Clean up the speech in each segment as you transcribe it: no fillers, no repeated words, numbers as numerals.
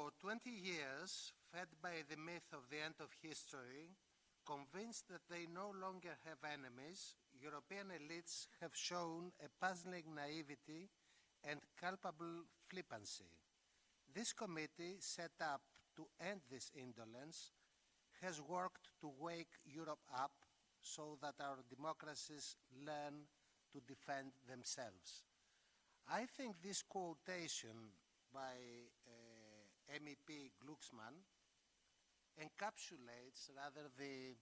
For 20 years, fed by the myth of the end of history, convinced that they no longer have enemies, European elites have shown a puzzling naivety and culpable flippancy. This committee, set up to end this indolence, has worked to wake Europe up so that our democracies learn to defend themselves. I think this quotation by MEP Glucksmann encapsulates rather the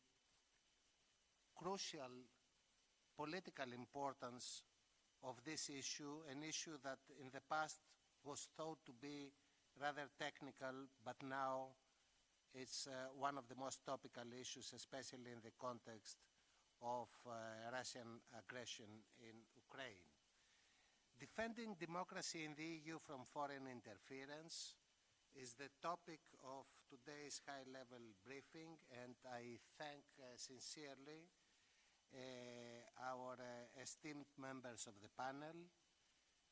crucial political importance of this issue, an issue that in the past was thought to be rather technical, but now it's one of the most topical issues, especially in the context of Russian aggression in Ukraine. Defending democracy in the EU from foreign interference is the topic of today's high-level briefing, and I thank sincerely our esteemed members of the panel.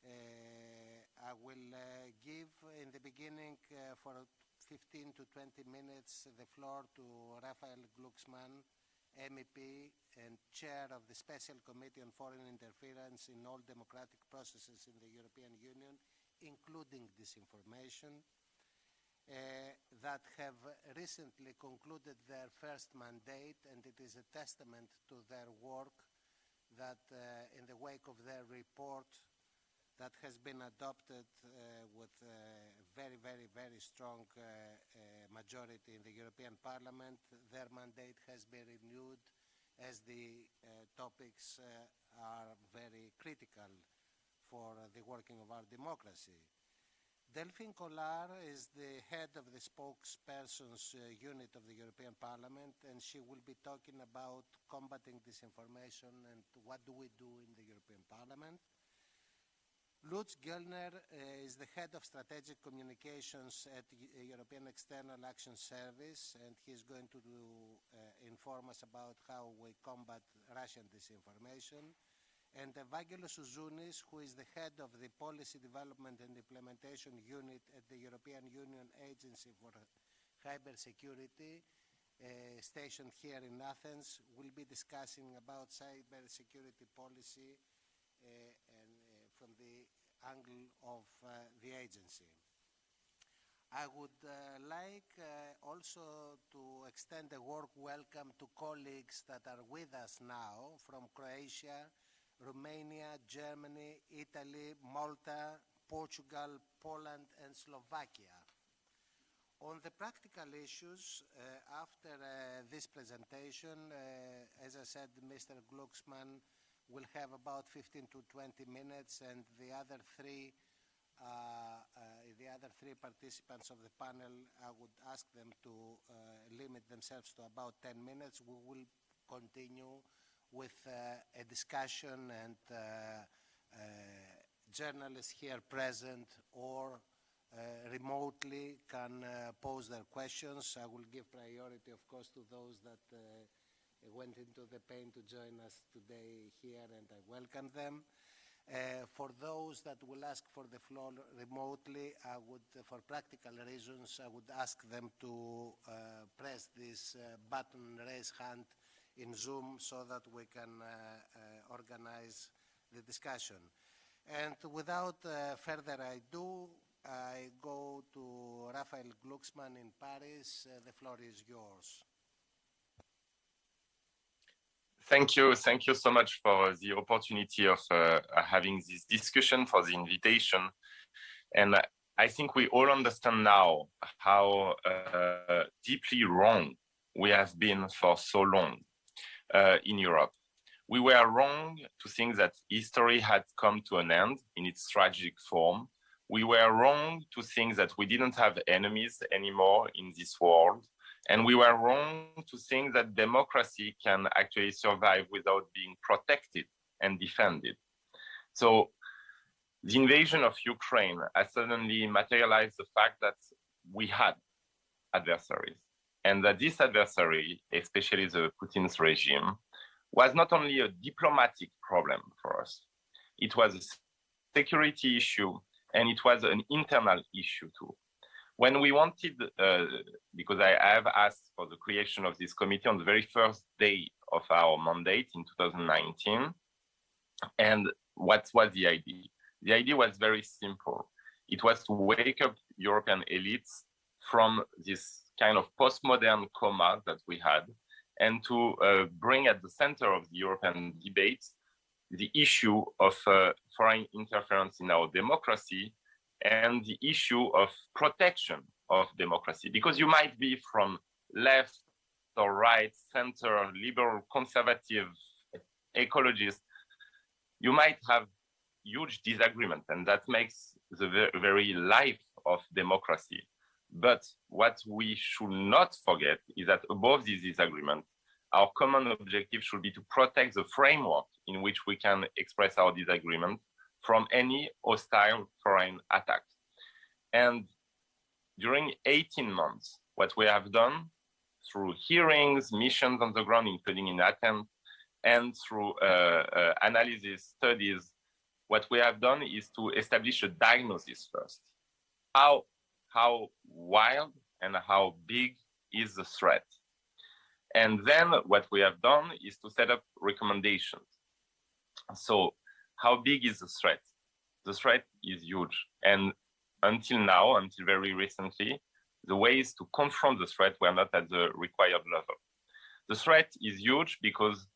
I will give in the beginning for 15 to 20 minutes the floor to Raphaël Glucksmann, MEP and Chair of the Special Committee on Foreign Interference in all democratic processes in the European Union, including disinformation, that have recently concluded their first mandate, and it is a testament to their work that in the wake of their report that has been adopted with a very, very, very strong majority in the European Parliament, their mandate has been renewed as the topics are very critical for the working of our democracy. Delphine Colard is the head of the spokesperson's unit of the European Parliament, and she will be talking about combating disinformation and what do we do in the European Parliament. Lutz Guellner is the head of strategic communications at the European External Action Service, and he's going to inform us about how we combat Russian disinformation. And Evάγγελος Ουζούνης, who is the head of the Policy Development and Implementation Unit at the European Union Agency for Cybersecurity, stationed here in Athens, will be discussing about cybersecurity policy and from the angle of the agency. I would like also to extend a warm welcome to colleagues that are with us now from Croatia, Romania, Germany, Italy, Malta, Portugal, Poland, and Slovakia. On the practical issues, after this presentation, as I said, Mr. Glucksmann will have about 15 to 20 minutes, and the other three participants of the panel, I would ask them to limit themselves to about 10 minutes. We will continue with a discussion, and journalists here present or remotely can pose their questions. I will give priority, of course, to those that went into the pain to join us today here, and I welcome them. For those that will ask for the floor remotely, I would, for practical reasons, I would ask them to press this button, raise hand, in Zoom so that we can organize the discussion. And without further ado, I go to Raphaël Glucksmann in Paris. The floor is yours. Thank you. Thank you so much for the opportunity of having this discussion, for the invitation. And I think we all understand now how deeply wrong we have been for so long in Europe. We were wrong to think that history had come to an end in its tragic form. We were wrong to think that we didn't have enemies anymore in this world. And we were wrong to think that democracy can actually survive without being protected and defended. So the invasion of Ukraine has suddenly materialized the fact that we had adversaries, and that this adversary, especially the Putin's regime, was not only a diplomatic problem for us, it was a security issue, and it was an internal issue too. When we wanted, because I have asked for the creation of this committee on the very first day of our mandate in 2019, and what was the idea? The idea was very simple. It was to wake up European elites from this kind of postmodern coma that we had, and to bring at the center of the European debate the issue of foreign interference in our democracy and the issue of protection of democracy. Because you might be from left or right, center, liberal, conservative, ecologist, you might have huge disagreement, and that makes the very life of democracy. But what we should not forget is that above this disagreement, our common objective should be to protect the framework in which we can express our disagreement from any hostile foreign attack. And during 18 months, what we have done through hearings, missions on the ground, including in Athens, and through analysis, studies, what we have done is to establish a diagnosis first. How wild and how big is the threat? And then what we have done is to set up recommendations. So how big is the threat? The threat is huge. And until now, until very recently, the ways to confront the threat were not at the required level. The threat is huge because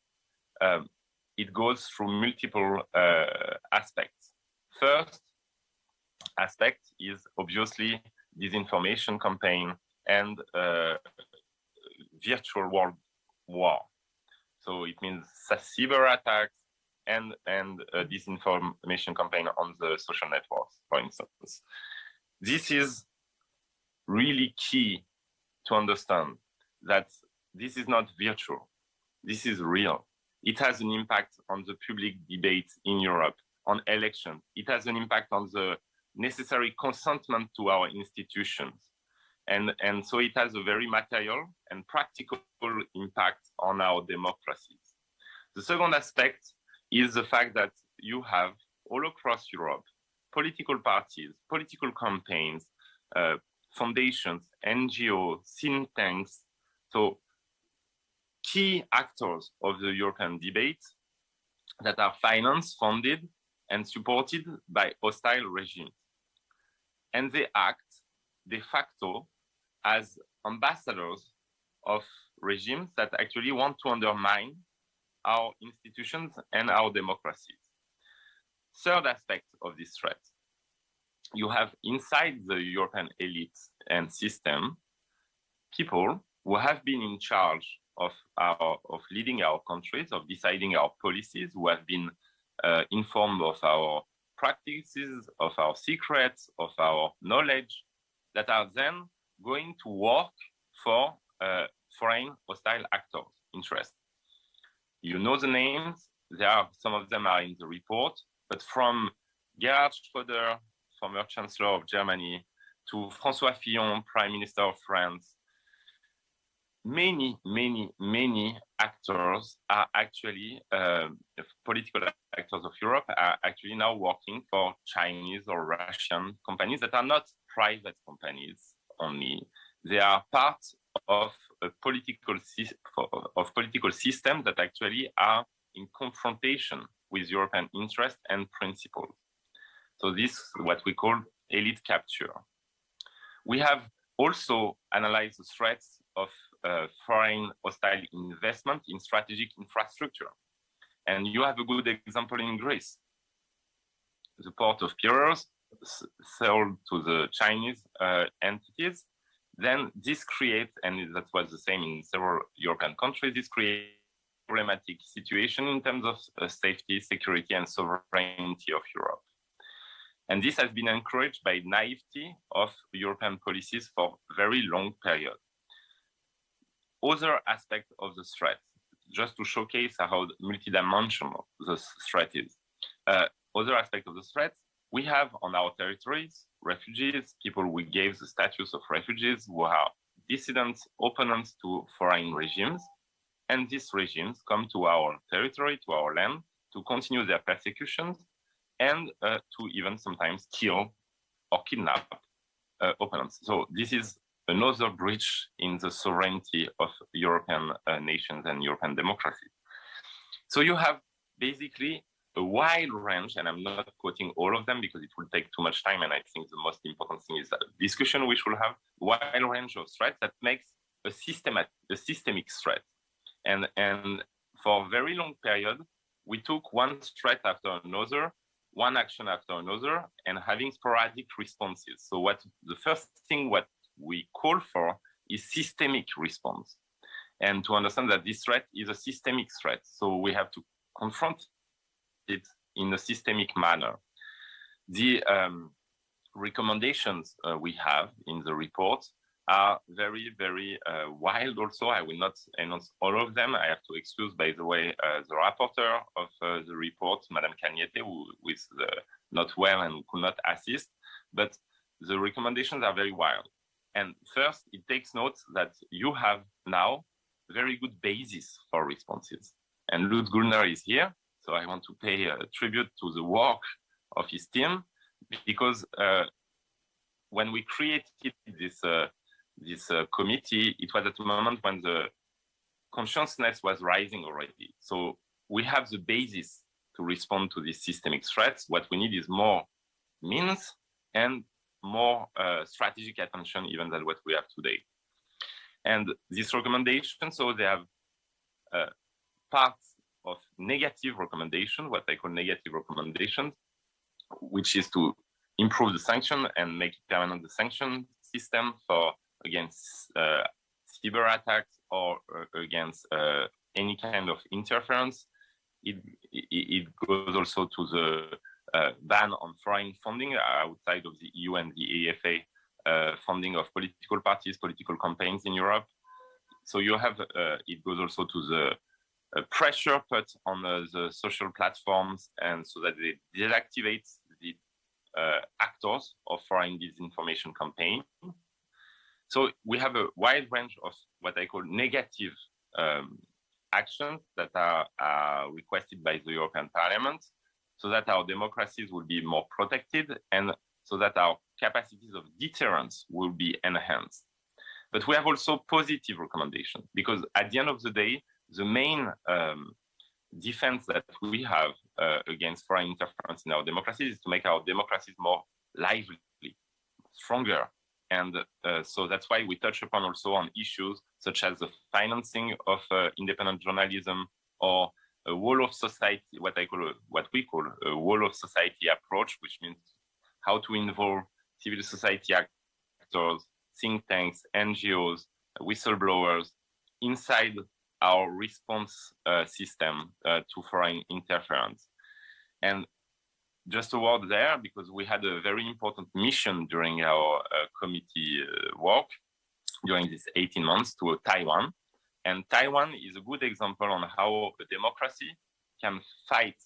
it goes through multiple aspects. First aspect is obviously disinformation campaign and virtual world war. So it means cyber attacks and disinformation campaign on the social networks, for instance. This is really key to understand that this is not virtual. This is real. It has an impact on the public debate in Europe, on elections. It has an impact on the necessary consentment to our institutions. And so it has a very material and practical impact on our democracies. The second aspect is the fact that you have all across Europe, political parties, political campaigns, foundations, NGOs, think tanks, so key actors of the European debate that are financed, funded, and supported by hostile regimes. And they act de facto as ambassadors of regimes that actually want to undermine our institutions and our democracies. Third aspect of this threat, you have inside the European elite and system, people who have been in charge of leading our countries, of deciding our policies, who have been informed of our practices, of our secrets, of our knowledge, that are then going to work for foreign hostile actors' interests. You know the names, some of them are in the report, but from Gerhard Schröder, former Chancellor of Germany, to François Fillon, Prime Minister of France, many actors are actually, political actors of Europe are actually now working for Chinese or Russian companies that are not private companies only. They are part of a political systems that actually are in confrontation with European interests and principles. So this is what we call elite capture. We have also analyzed the threats of foreign hostile investment in strategic infrastructure. And you have a good example in Greece. The port of Piraeus sold to the Chinese entities. Then this creates, and that was the same in several European countries, this creates a problematic situation in terms of safety, security, and sovereignty of Europe. And this has been encouraged by naivety of European policies for a very long period. Other aspect of the threat, just to showcase how multidimensional the threat is. Other aspect of the threat, we have on our territories refugees, people we gave the status of refugees who are dissidents, opponents to foreign regimes. And these regimes come to our territory, to our land, to continue their persecutions and to even sometimes kill or kidnap opponents. So this is another breach in the sovereignty of European nations and European democracy. So you have basically a wide range, and I'm not quoting all of them because it will take too much time, and I think the most important thing is that discussion we should have, wide range of threats that makes a systemic threat. And for a very long period, we took one threat after another, one action after another, and having sporadic responses. So the first thing what we call for is systemic response. And to understand that this threat is a systemic threat. So we have to confront it in a systemic manner. The recommendations we have in the report are very, very wild also. I will not announce all of them. I have to excuse, by the way, the rapporteur of the report, Madame Cagnette, who is not well and could not assist. But the recommendations are very wild. And first, it takes note that you have now very good basis for responses. And Lutz Guellner is here, so I want to pay a tribute to the work of his team, because when we created this committee, it was at a moment when the consciousness was rising already. So we have the basis to respond to these systemic threats. What we need is more means and more strategic attention even than what we have today. And these recommendations, so they have parts of negative recommendation, what I call negative recommendations, which is to improve the sanction and make it permanent the sanction system for against cyber attacks or against any kind of interference. It goes also to the ban on foreign funding outside of the EU and the AFA funding of political parties, political campaigns in Europe. So you have, it goes also to the pressure put on the social platforms, and so that they deactivate the actors of foreign disinformation campaign. So we have a wide range of what I call negative actions that are requested by the European Parliament, so that our democracies will be more protected and so that our capacities of deterrence will be enhanced. But we have also positive recommendations, because at the end of the day, the main defense that we have against foreign interference in our democracies is to make our democracies more lively, stronger. And so that's why we touch upon also on issues such as the financing of independent journalism, or a whole of society, what we call a whole of society approach, which means how to involve civil society actors, think tanks, NGOs, whistleblowers inside our response system to foreign interference. And just a word there, because we had a very important mission during our committee work during these 18 months to Taiwan. And Taiwan is a good example on how a democracy can fight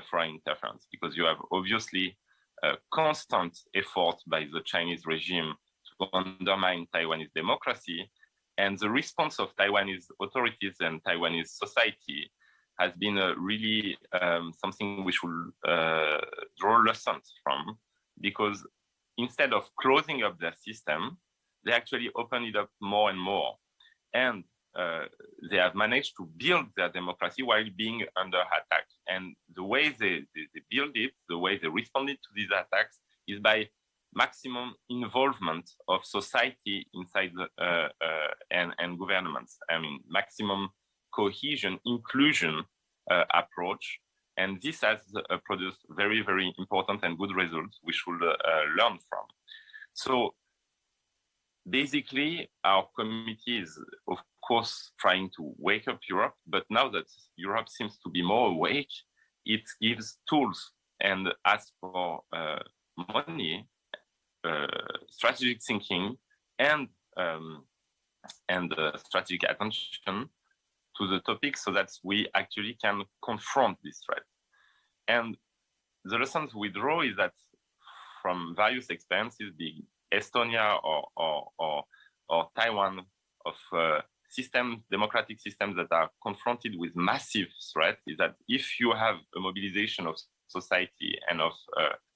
foreign interference, because you have obviously a constant effort by the Chinese regime to undermine Taiwanese democracy. And the response of Taiwanese authorities and Taiwanese society has been really something we should draw lessons from, because instead of closing up their system, they actually open it up more and more. And they have managed to build their democracy while being under attack. And the way they build it, the way they responded to these attacks, is by maximum involvement of society inside and governments. I mean, maximum cohesion, inclusion approach. And this has produced very, very important and good results we should learn from. So basically, our committee is, of course, trying to wake up Europe, but now that Europe seems to be more awake, it gives tools and asks for money, strategic thinking, and strategic attention to the topic, so that we actually can confront this threat. And the lessons we draw is that from various experiences, being Estonia or Taiwan, of democratic systems that are confronted with massive threats, is that if you have a mobilization of society and of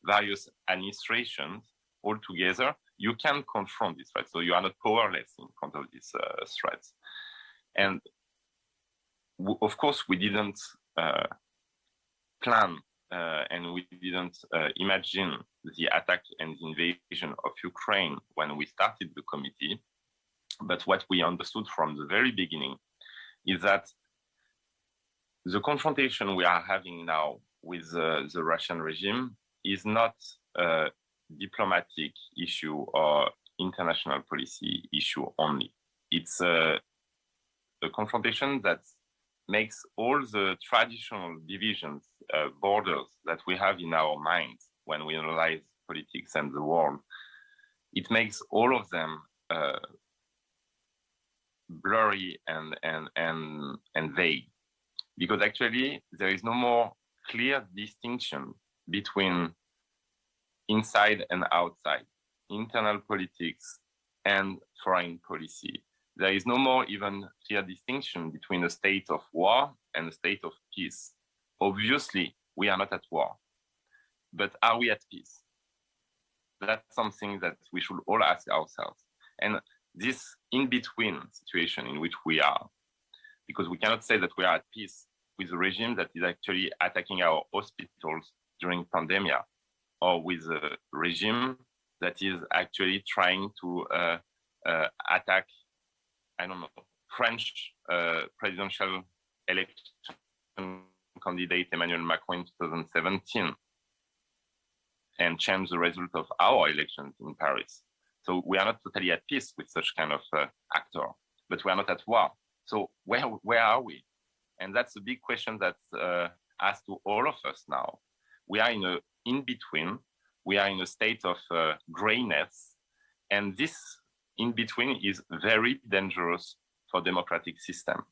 various administrations all together, you can confront these threats. So you are not powerless in front of these threats. And of course, we didn't plan and we didn't imagine the attack and the invasion of Ukraine when we started the committee. But what we understood from the very beginning is that the confrontation we are having now with the Russian regime is not a diplomatic issue or international policy issue only. It's a confrontation that makes all the traditional divisions, borders that we have in our minds when we analyze politics and the world, it makes all of them blurry and vague. Because actually, there is no more clear distinction between inside and outside, internal politics and foreign policy. There is no more even clear distinction between a state of war and a state of peace. Obviously, we are not at war, but are we at peace? That's something that we should all ask ourselves. And this in-between situation in which we are, because we cannot say that we are at peace with a regime that is actually attacking our hospitals during pandemia, or with a regime that is actually trying to attack, I don't know, French presidential election candidate Emmanuel Macron in 2017 and change the result of our elections in Paris. So we are not totally at peace with such kind of actor, but we are not at war. So where are we? And that's a big question that's asked to all of us now. We are in between. We are in a state of grayness, and this in between is very dangerous for democratic system.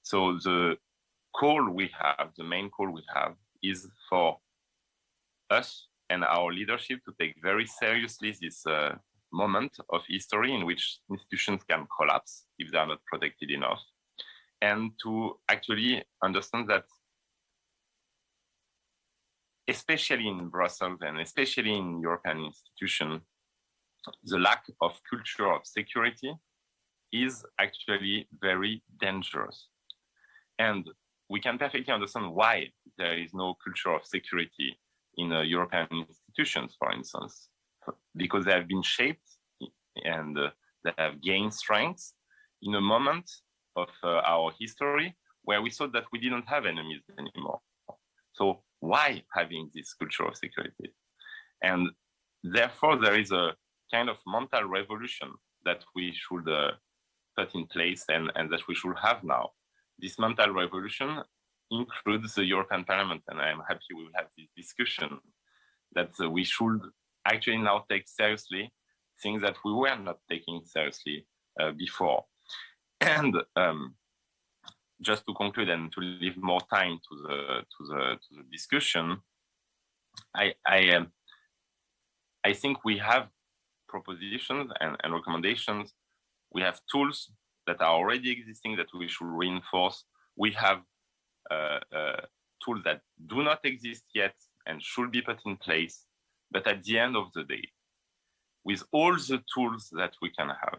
So the call we have, the main call we have, is for us and our leadership to take very seriously this moment of history in which institutions can collapse if they are not protected enough, and to actually understand that, especially in Brussels and especially in European institutions, the lack of culture of security is actually very dangerous. And we can perfectly understand why there is no culture of security in European institutions, for instance, because they have been shaped and they have gained strength in a moment of our history where we thought that we didn't have enemies anymore. So why having this culture of security? And therefore, there is a kind of mental revolution that we should put in place and that we should have now. This mental revolution includes the European Parliament, and I'm happy we will have this discussion that we should actually now take seriously things that we were not taking seriously before. And just to conclude and to leave more time to the discussion, I think we have propositions and recommendations. We have tools that are already existing that we should reinforce. We have tools that do not exist yet and should be put in place. But at the end of the day, with all the tools that we can have,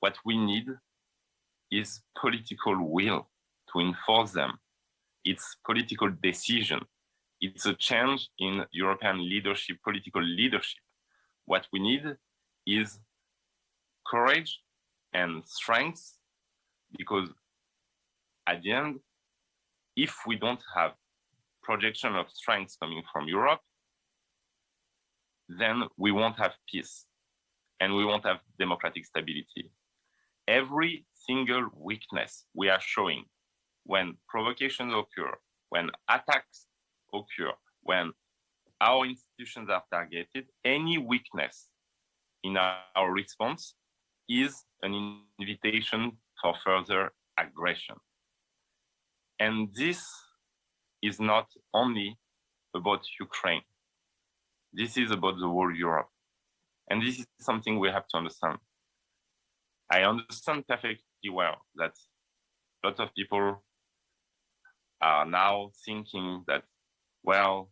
what we need is political will to enforce them. It's political decision. It's a change in European leadership, political leadership. What we need is courage and strength, because at the end, if we don't have projection of strength coming from Europe, then we won't have peace and we won't have democratic stability. Every single weakness we are showing when provocations occur, when attacks occur, when our institutions are targeted, any weakness in our response is an invitation for further aggression. And this is not only about Ukraine. This is about the whole Europe. And this is something we have to understand. I understand perfectly well that lots of people are now thinking that, well,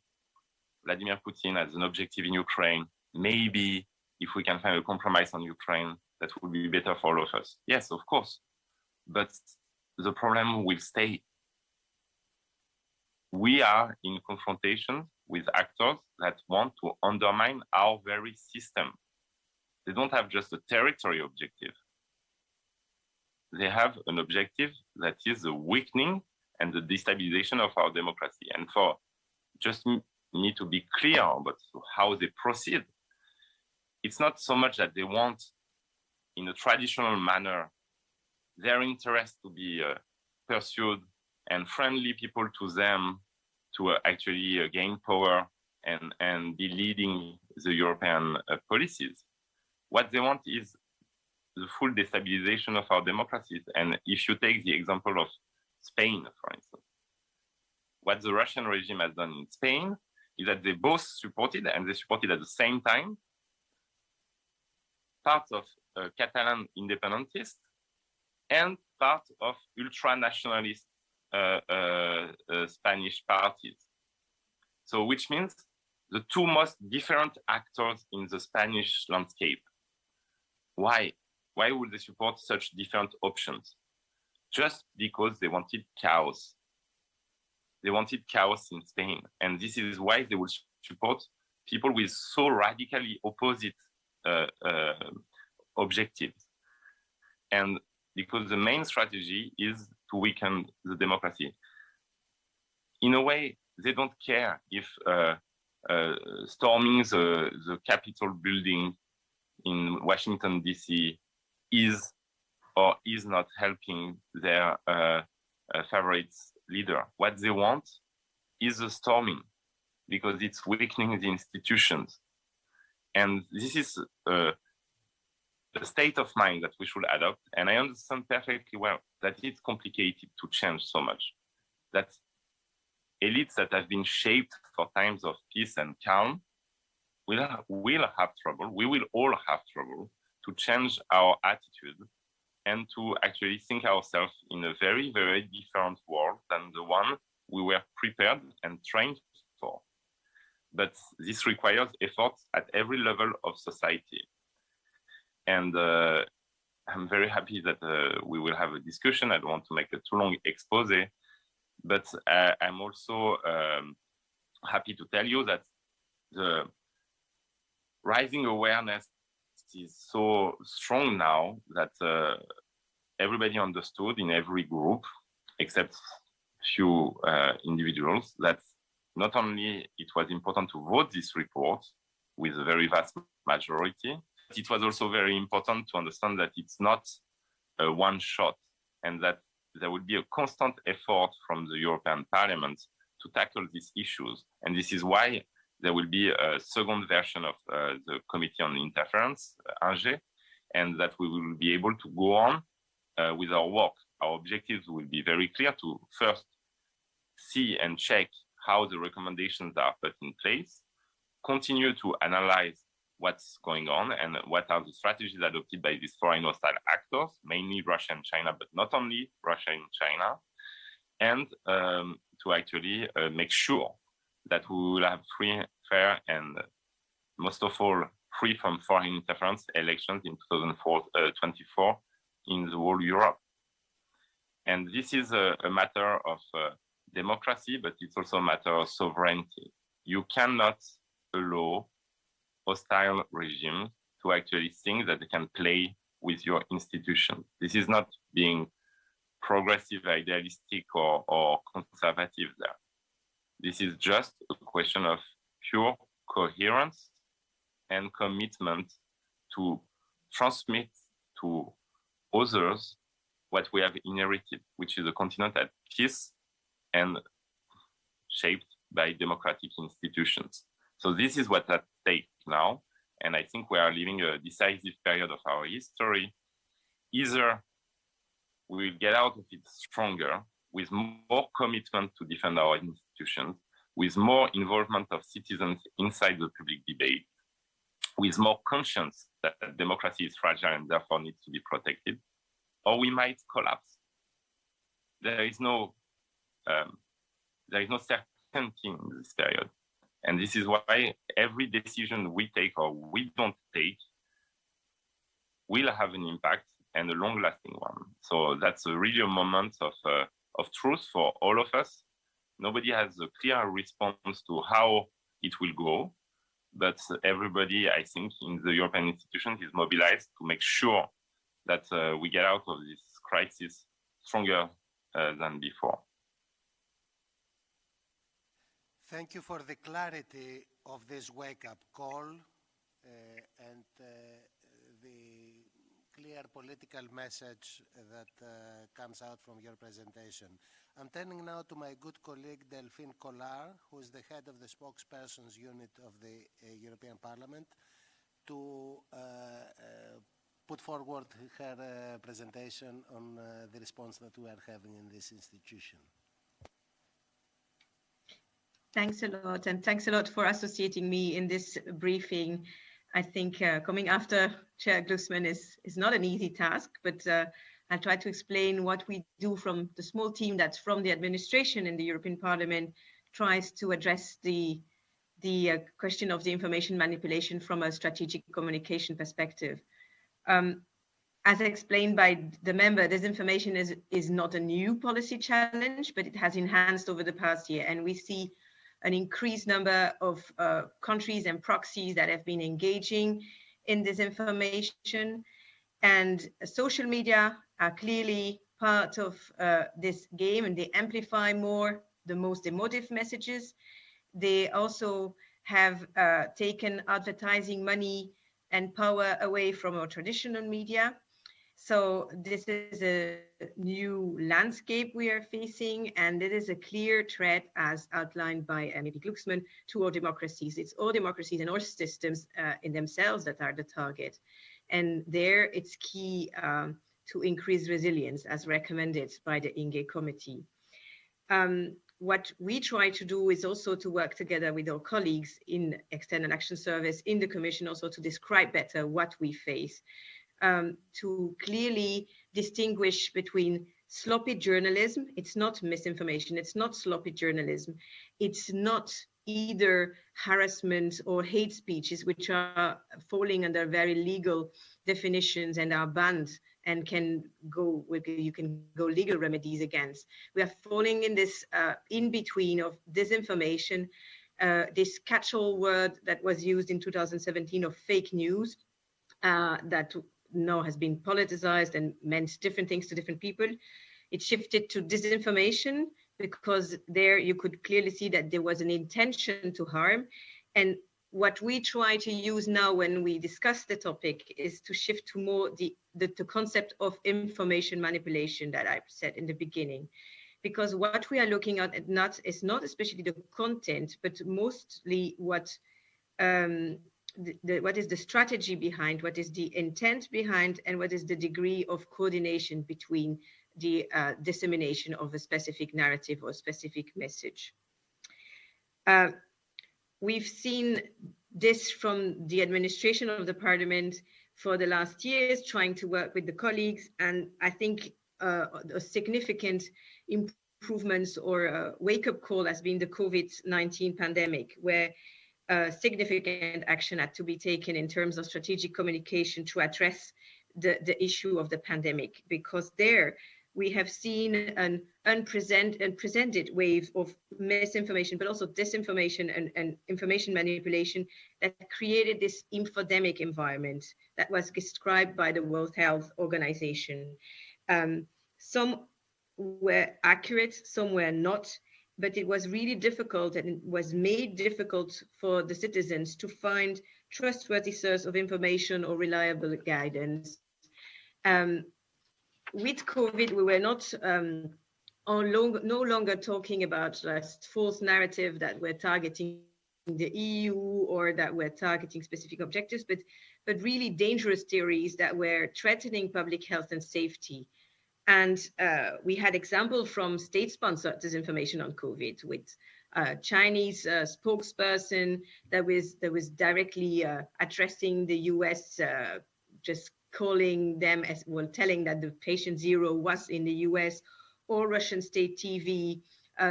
Vladimir Putin has an objective in Ukraine. Maybe if we can find a compromise on Ukraine, that would be better for all of us. Yes, of course. But the problem will stay. We are in confrontation with actors that want to undermine our very system. They don't have just a territory objective. They have an objective that is the weakening and the destabilization of our democracy. And for just need to be clear about how they proceed. It's not so much that they want, in a traditional manner, their interest to be pursued and friendly people to them to actually gain power and be leading the European policies. What they want is the full destabilization of our democracies. And if you take the example of Spain, for instance, what the Russian regime has done in Spain is that they both supported, and they supported at the same time, part of Catalan independentists and part of ultra-nationalist Spanish parties. So which means the two most different actors in the Spanish landscape. Why? Why would they support such different options? Just because they wanted chaos. They wanted chaos in Spain. And this is why they would support people with so radically opposite objectives. And because the main strategy is to weaken the democracy. In a way, they don't care if storming the Capitol building in Washington, D.C. is or is not helping their favorite leader. What they want is the storming, because it's weakening the institutions. And this is a state of mind that we should adopt. And I understand perfectly well that it's complicated to change so much, that elites that have been shaped for times of peace and calm will have trouble. We will all have trouble to change our attitude and to actually think ourselves in a very, very different world than the one we were prepared and trained for. But this requires efforts at every level of society. And I'm very happy that we will have a discussion. I don't want to make a too long expose, but I'm also happy to tell you that the rising awareness is so strong now that everybody understood in every group, except few individuals, that not only it was important to vote this report with a very vast majority, but it was also very important to understand that it's not a one shot, and that there will be a constant effort from the European Parliament to tackle these issues. And this is why there will be a second version of the Committee on Interference, ANG, and that we will be able to go on with our work. Our objectives will be very clear: to first see and check how the recommendations are put in place, continue to analyze what's going on and what are the strategies adopted by these foreign hostile actors, mainly Russia and China, but not only Russia and China, and to actually make sure that we will have free, fair, and most of all, free from foreign interference elections in 2024 in the whole Europe. And this is a matter of democracy, but it's also a matter of sovereignty. You cannot allow hostile regimes to actually think that they can play with your institutions. This is not being progressive, idealistic, or conservative there. This is just a question of pure coherence and commitment to transmit to others what we have inherited, which is a continent at peace and shaped by democratic institutions. So this is what's at stake now. And I think we are living a decisive period of our history. Either we will get out of it stronger, with more commitment to defend our institutions, with more involvement of citizens inside the public debate, with more conscience that democracy is fragile and therefore needs to be protected, or we might collapse. There is no certainty in this period. And this is why every decision we take or we don't take will have an impact and a long-lasting one. So that's really a moment of truth for all of us. Nobody has a clear response to how it will go, but everybody, I think, in the European institutions is mobilized to make sure that we get out of this crisis stronger than before. Thank you for the clarity of this wake-up call and the clear political message that comes out from your presentation. I'm turning now to my good colleague Delphine Colard, who is the head of the spokespersons unit of the European Parliament, to put forward her presentation on the response that we are having in this institution. Thanks a lot, and thanks a lot for associating me in this briefing. I think coming after Chair Glucksmann is not an easy task, but I'll try to explain what we do from the small team that's from the administration in the European Parliament, tries to address the question of the information manipulation from a strategic communication perspective. As explained by the member, disinformation is not a new policy challenge, but it has enhanced over the past year, and we see an increased number of countries and proxies that have been engaging in disinformation. And social media are clearly part of this game, and they amplify more the most emotive messages. They also have taken advertising money and power away from our traditional media. So this is a new landscape we are facing, and it is a clear threat, as outlined by MEP Glucksmann, to all democracies. It's all democracies and all systems in themselves that are the target. And there it's key to increase resilience, as recommended by the INGE committee. What we try to do is also to work together with our colleagues in External Action Service, in the Commission, also to describe better what we face. To clearly distinguish between sloppy journalism. It's not misinformation, it's not sloppy journalism. It's not either harassment or hate speeches, which are falling under very legal definitions and are banned and you can go legal remedies against. We are falling in this in-between of disinformation, this catch-all word that was used in 2017 of fake news, that now has been politicized and meant different things to different people. It shifted to disinformation because there you could clearly see that there was an intention to harm. And what we try to use now when we discuss the topic is to shift to more the concept of information manipulation that I said in the beginning. Because what we are looking at is not especially the content, but mostly what is the strategy behind, what is the intent behind, and what is the degree of coordination between the dissemination of a specific narrative or specific message. We've seen this from the administration of the Parliament for the last years, trying to work with the colleagues, and I think a significant improvements or a wake-up call has been the COVID-19 pandemic, where significant action had to be taken in terms of strategic communication to address the issue of the pandemic, because there we have seen an unprecedented wave of misinformation, but also disinformation and information manipulation that created this infodemic environment that was described by the World Health Organization. Some were accurate, some were not, but it was really difficult, and it was made difficult for the citizens to find trustworthy source of information or reliable guidance. With COVID, we were no longer talking about just false narrative that were targeting the EU or that were targeting specific objectives, but really dangerous theories that were threatening public health and safety. And we had example from state-sponsored disinformation on COVID with Chinese spokesperson that was directly addressing the US, just calling them as well, telling that the patient zero was in the US, or Russian state TV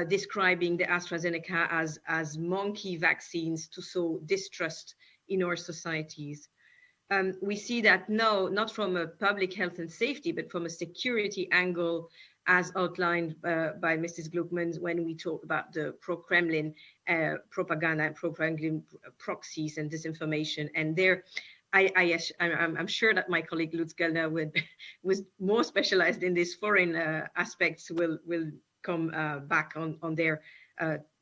describing the AstraZeneca as monkey vaccines to sow distrust in our societies. we see that no, not from a public health and safety, but from a security angle, as outlined by Mrs. Glucksmann when we talk about the pro-Kremlin propaganda and pro-Kremlin proxies and disinformation. And there, I'm sure that my colleague Lutz Guellner was more specialized in these foreign aspects will come back on their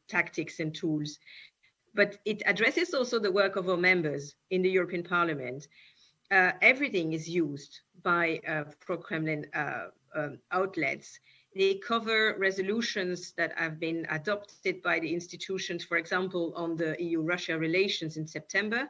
tactics and tools. But it addresses also the work of our members in the European Parliament. Everything is used by pro-Kremlin outlets. They cover resolutions that have been adopted by the institutions, for example, on the EU-Russia relations in September.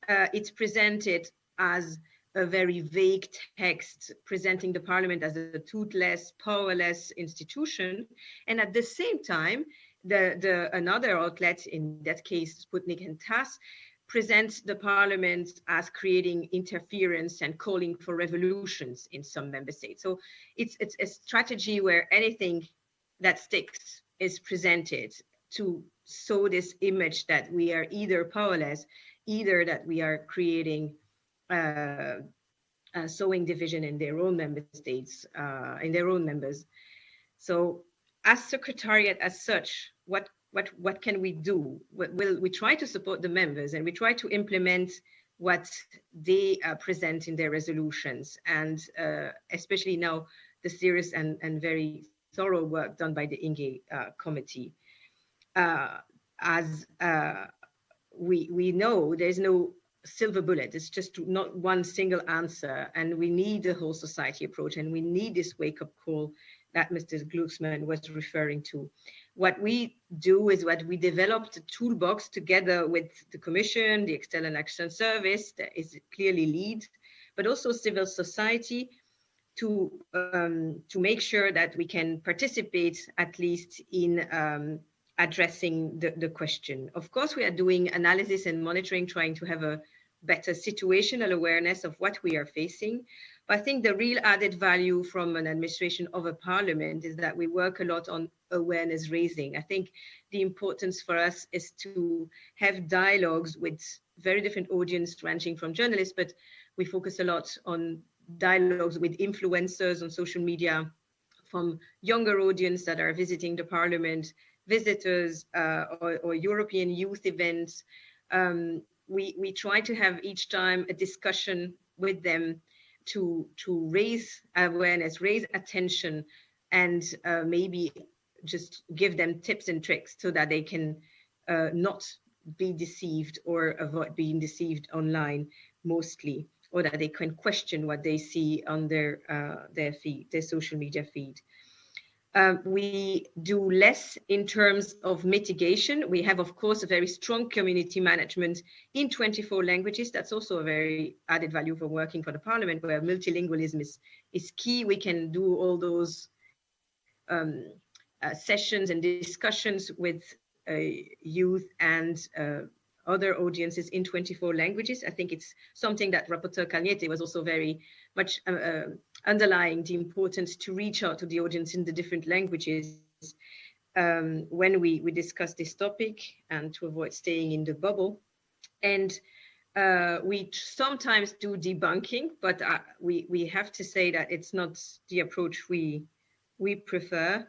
It's presented as a very vague text, presenting the Parliament as a toothless, powerless institution. And at the same time, another outlet, in that case, Sputnik and TASS, presents the Parliament as creating interference and calling for revolutions in some member states. So it's a strategy where anything that sticks is presented to sow this image that we are either powerless, either that we are creating sowing division in their own member states, in their own members. So as Secretariat as such, what can we do? Well, we try to support the members and we try to implement what they present in their resolutions, and especially now the serious and very thorough work done by the INGE committee. As we know, there's no silver bullet. It's just not one single answer, and we need a whole society approach, and we need this wake-up call that Mr. Glucksmann was referring to. What we do is what we developed a toolbox together with the Commission, the External Action Service, that is clearly lead, but also civil society, to make sure that we can participate at least in addressing the question. Of course, we are doing analysis and monitoring, trying to have a better situational awareness of what we are facing. But I think the real added value from an administration of a parliament is that we work a lot on awareness raising. I think the importance for us is to have dialogues with very different audience, ranging from journalists, but we focus a lot on dialogues with influencers on social media, from younger audience that are visiting the parliament, visitors or European youth events. We try to have each time a discussion with them to raise awareness, raise attention, and maybe just give them tips and tricks so that they can not be deceived or avoid being deceived online mostly, or that they can question what they see on their feed, their social media feed. We do less in terms of mitigation. We have, of course, a very strong community management in 24 languages. That's also a very added value for working for the Parliament, where multilingualism is key. We can do all those sessions and discussions with youth and other audiences in 24 languages. I think it's something that Rapporteur Kalniete was also very much underlying, the importance to reach out to the audience in the different languages when we discuss this topic, and to avoid staying in the bubble. And we sometimes do debunking, but we have to say that it's not the approach we prefer.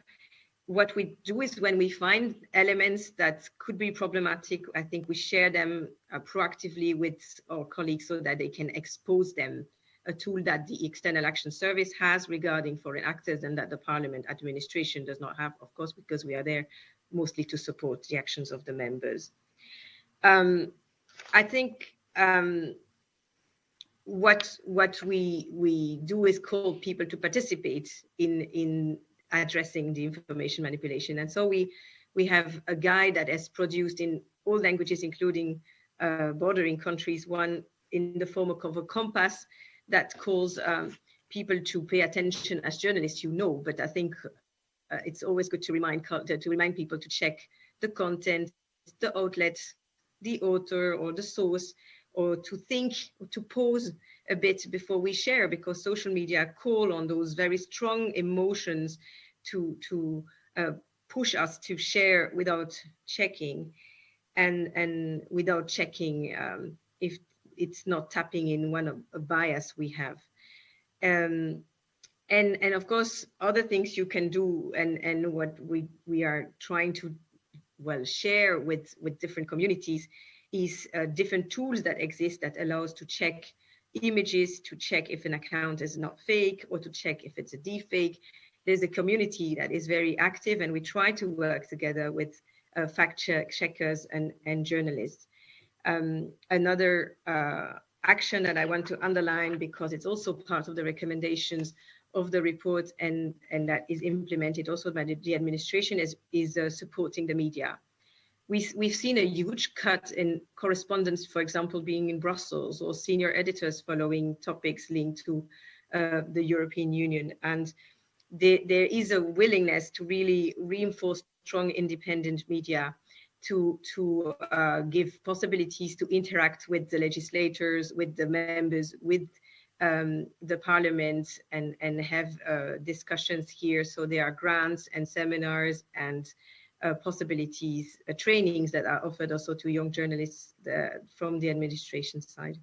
What we do is, when we find elements that could be problematic, I think we share them proactively with our colleagues so that they can expose them, a tool that the External Action Service has regarding foreign actors and that the Parliament administration does not have, of course, because we are there mostly to support the actions of the members. I think what we do is call people to participate in addressing the information manipulation. And so we have a guide that is produced in all languages, including bordering countries, one in the form of a compass that calls people to pay attention as journalists, but I think it's always good to remind people to check the content, the outlet, the author or the source, or to think, to pause a bit before we share, because social media call on those very strong emotions to push us to share without checking, and without checking if it's not tapping in a bias we have. And of course, other things you can do, and what we are trying to share with different communities is different tools that exist that allow us to check images, to check if an account is not fake, or to check if it's a deepfake. There's a community that is very active, and we try to work together with fact checkers and journalists. Another action that I want to underline, because it's also part of the recommendations of the report, and that is implemented also by the administration, is supporting the media. We've seen a huge cut in correspondence, for example, being in Brussels, or senior editors following topics linked to the European Union. And there is a willingness to really reinforce strong independent media, to give possibilities to interact with the legislators, with the members, with the parliament, and have discussions here. So there are grants and seminars and possibilities, trainings that are offered also to young journalists from the administration side.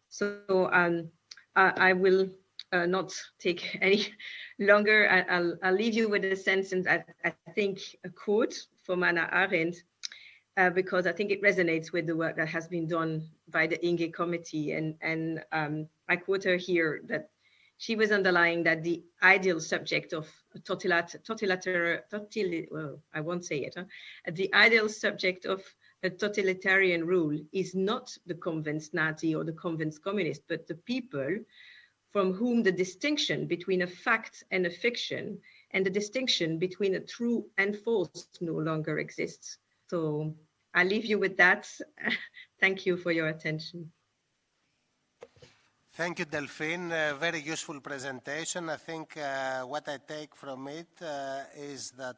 So I will not take any longer. I'll leave you with a sentence, I think a quote from Hannah Arendt, because I think it resonates with the work that has been done by the Inge Committee. And I quote her here, that she was underlying that the ideal subject of the ideal subject of a totalitarian rule is not the convinced Nazi or the convinced communist, but the people from whom the distinction between a fact and a fiction, and the distinction between a true and false, no longer exists. So I'll leave you with that. Thank you for your attention. Thank you, Delphine. Very useful presentation. I think what I take from it is that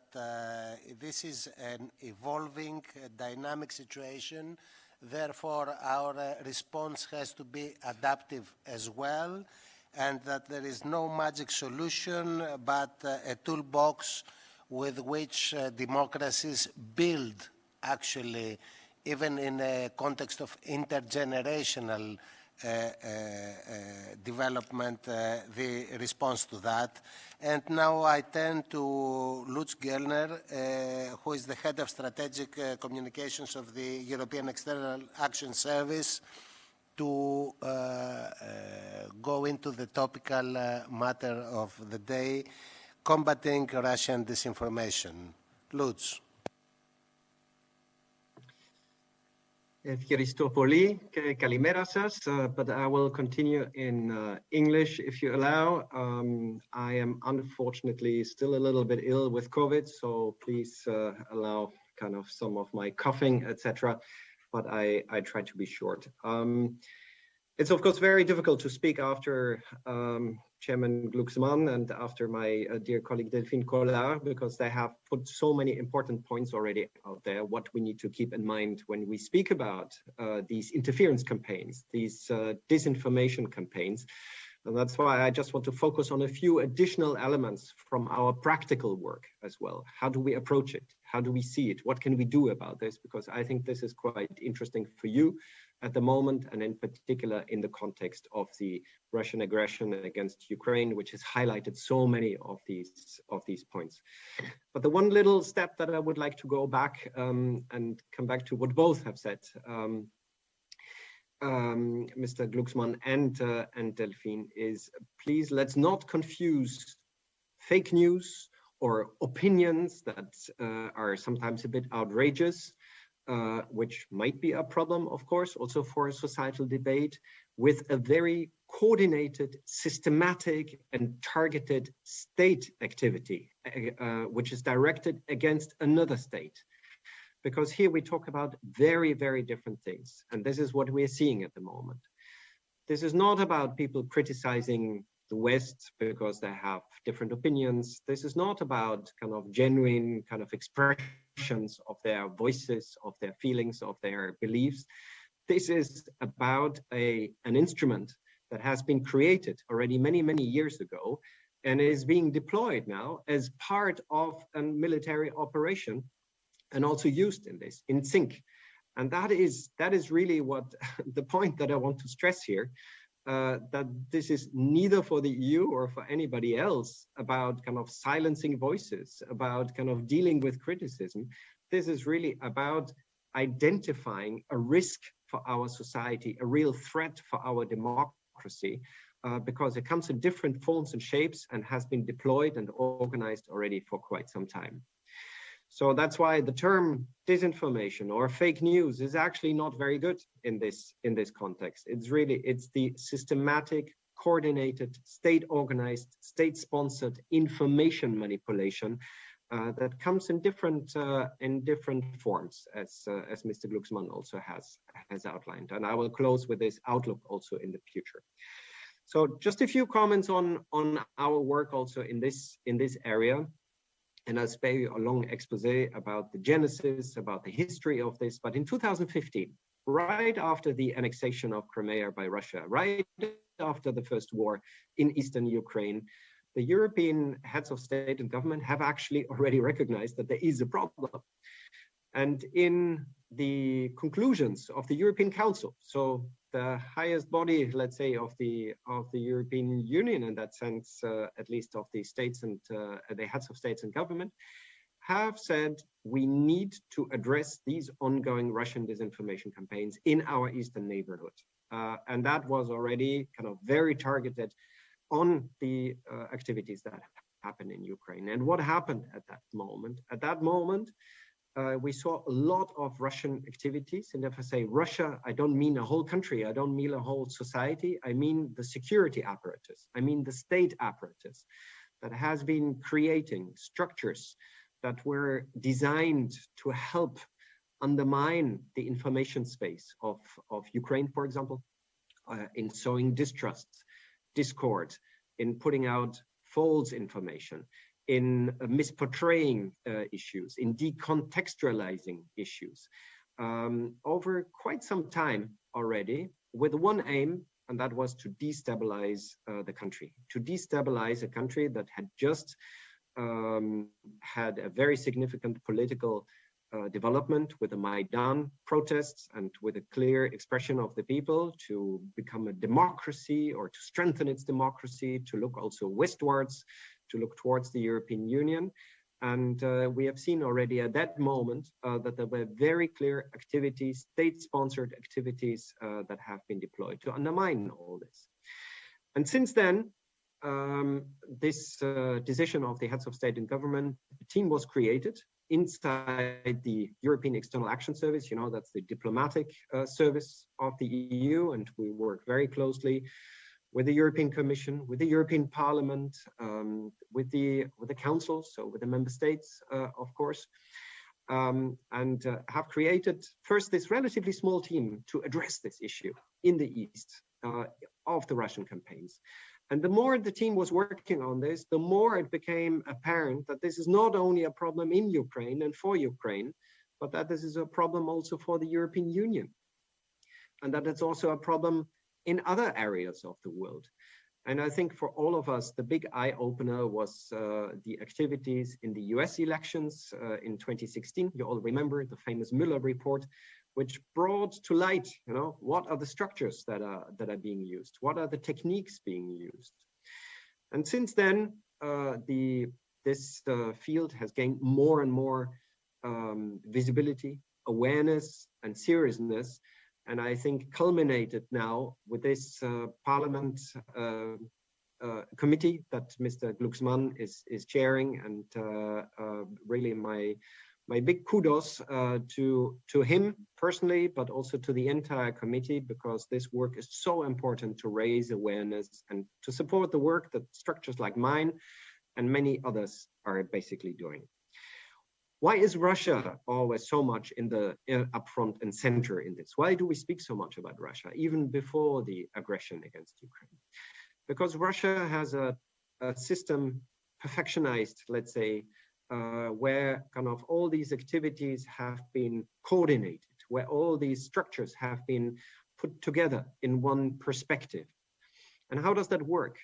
this is an evolving, dynamic situation. Therefore, our response has to be adaptive as well, and that there is no magic solution, but a toolbox with which democracies build, actually, even in a context of intergenerational development, the response to that. And now I turn to Lutz Guellner, who is the head of strategic communications of the European External Action Service, to go into the topical matter of the day, combating Russian disinformation. Lutz. Ευχαριστώ Kalimera σας, but I will continue in English if you allow. I am unfortunately still a little bit ill with COVID, so please allow kind of some of my coughing, etc. But I try to be short. It's of course very difficult to speak after Chairman Glucksmann and after my dear colleague Delphine Colard, because they have put so many important points already out there, what we need to keep in mind when we speak about these interference campaigns, these disinformation campaigns. And that's why I just want to focus on a few additional elements from our practical work as well. How do we approach it? How do we see it? What can we do about this? Because I think this is quite interesting for you at the moment, and in particular in the context of the Russian aggression against Ukraine, which has highlighted so many of these points. But the one little step that I would like to go back and come back to what both have said, Mr. Glucksmann and Delphine, is please let's not confuse fake news or opinions that are sometimes a bit outrageous, which might be a problem, of course, also for a societal debate, with a very coordinated, systematic, and targeted state activity, which is directed against another state. Because here we talk about very, very different things. And this is what we are seeing at the moment. This is not about people criticizing the West because they have different opinions. This is not about kind of genuine kind of expressions of their voices, of their feelings, of their beliefs. This is about an instrument that has been created already many, many years ago and is being deployed now as part of a military operation, and also used in this, in sync. And that is really what the point that I want to stress here, that this is neither for the EU or for anybody else about kind of silencing voices, about kind of dealing with criticism. This is really about identifying a risk for our society, a real threat for our democracy, because it comes in different forms and shapes and has been deployed and organized already for quite some time. So that's why the term disinformation or fake news is actually not very good in this context. It's the systematic, coordinated, state-organized, state-sponsored information manipulation that comes in different forms, as Mr. Glucksmann also has outlined. And I will close with this outlook also in the future. So just a few comments on our work also in this area. And I'll spare you a long expose about the genesis, about the history of this. But in 2015, right after the annexation of Crimea by Russia, right after the first war in eastern Ukraine, the European heads of state and government have actually already recognized that there is a problem. And in the conclusions of the European Council, so the highest body, let's say, of the European Union in that sense, at least of the states and the heads of states and government, have said we need to address these ongoing Russian disinformation campaigns in our eastern neighborhood. And that was already kind of very targeted on the activities that happened in Ukraine. And what happened at that moment? At that moment, we saw a lot of Russian activities. And if I say Russia, I don't mean a whole country. I don't mean a whole society. I mean the security apparatus. I mean the state apparatus that has been creating structures that were designed to help undermine the information space of Ukraine, for example, in sowing distrust, discord, in putting out false information, in misportraying issues, in decontextualizing issues, over quite some time already, with one aim, and that was to destabilize the country, to destabilize a country that had just had a very significant political development with the Maidan protests and with a clear expression of the people to become a democracy or to strengthen its democracy, to look also westwards, to look towards the European Union. And we have seen already at that moment that there were very clear activities, state-sponsored activities that have been deployed to undermine all this. And since then, this decision of the heads of state and government, the team was created inside the European External Action Service. You know, that's the diplomatic service of the EU, and we work very closely with the European Commission, with the European Parliament, with the Council, so with the member states, of course, and have created first this relatively small team to address this issue in the East of the Russian campaigns. And the more the team was working on this, the more it became apparent that this is not only a problem in Ukraine and for Ukraine, but that this is a problem also for the European Union. And that it's also a problem in other areas of the world. And I think for all of us, the big eye-opener was the activities in the US elections in 2016. You all remember the famous Mueller report, which brought to light, you know, what are the structures that are being used? What are the techniques being used? And since then, this field has gained more and more visibility, awareness, and seriousness. And I think culminated now with this Parliament committee that Mr. Glucksmann is chairing, and really my big kudos to him personally, but also to the entire committee, because this work is so important to raise awareness and to support the work that structures like mine and many others are basically doing. Why is Russia always so much in the upfront and center in this? Why do we speak so much about Russia, even before the aggression against Ukraine? Because Russia has a system perfectionized, let's say, where kind of all these activities have been coordinated, where all these structures have been put together in one perspective. And how does that work?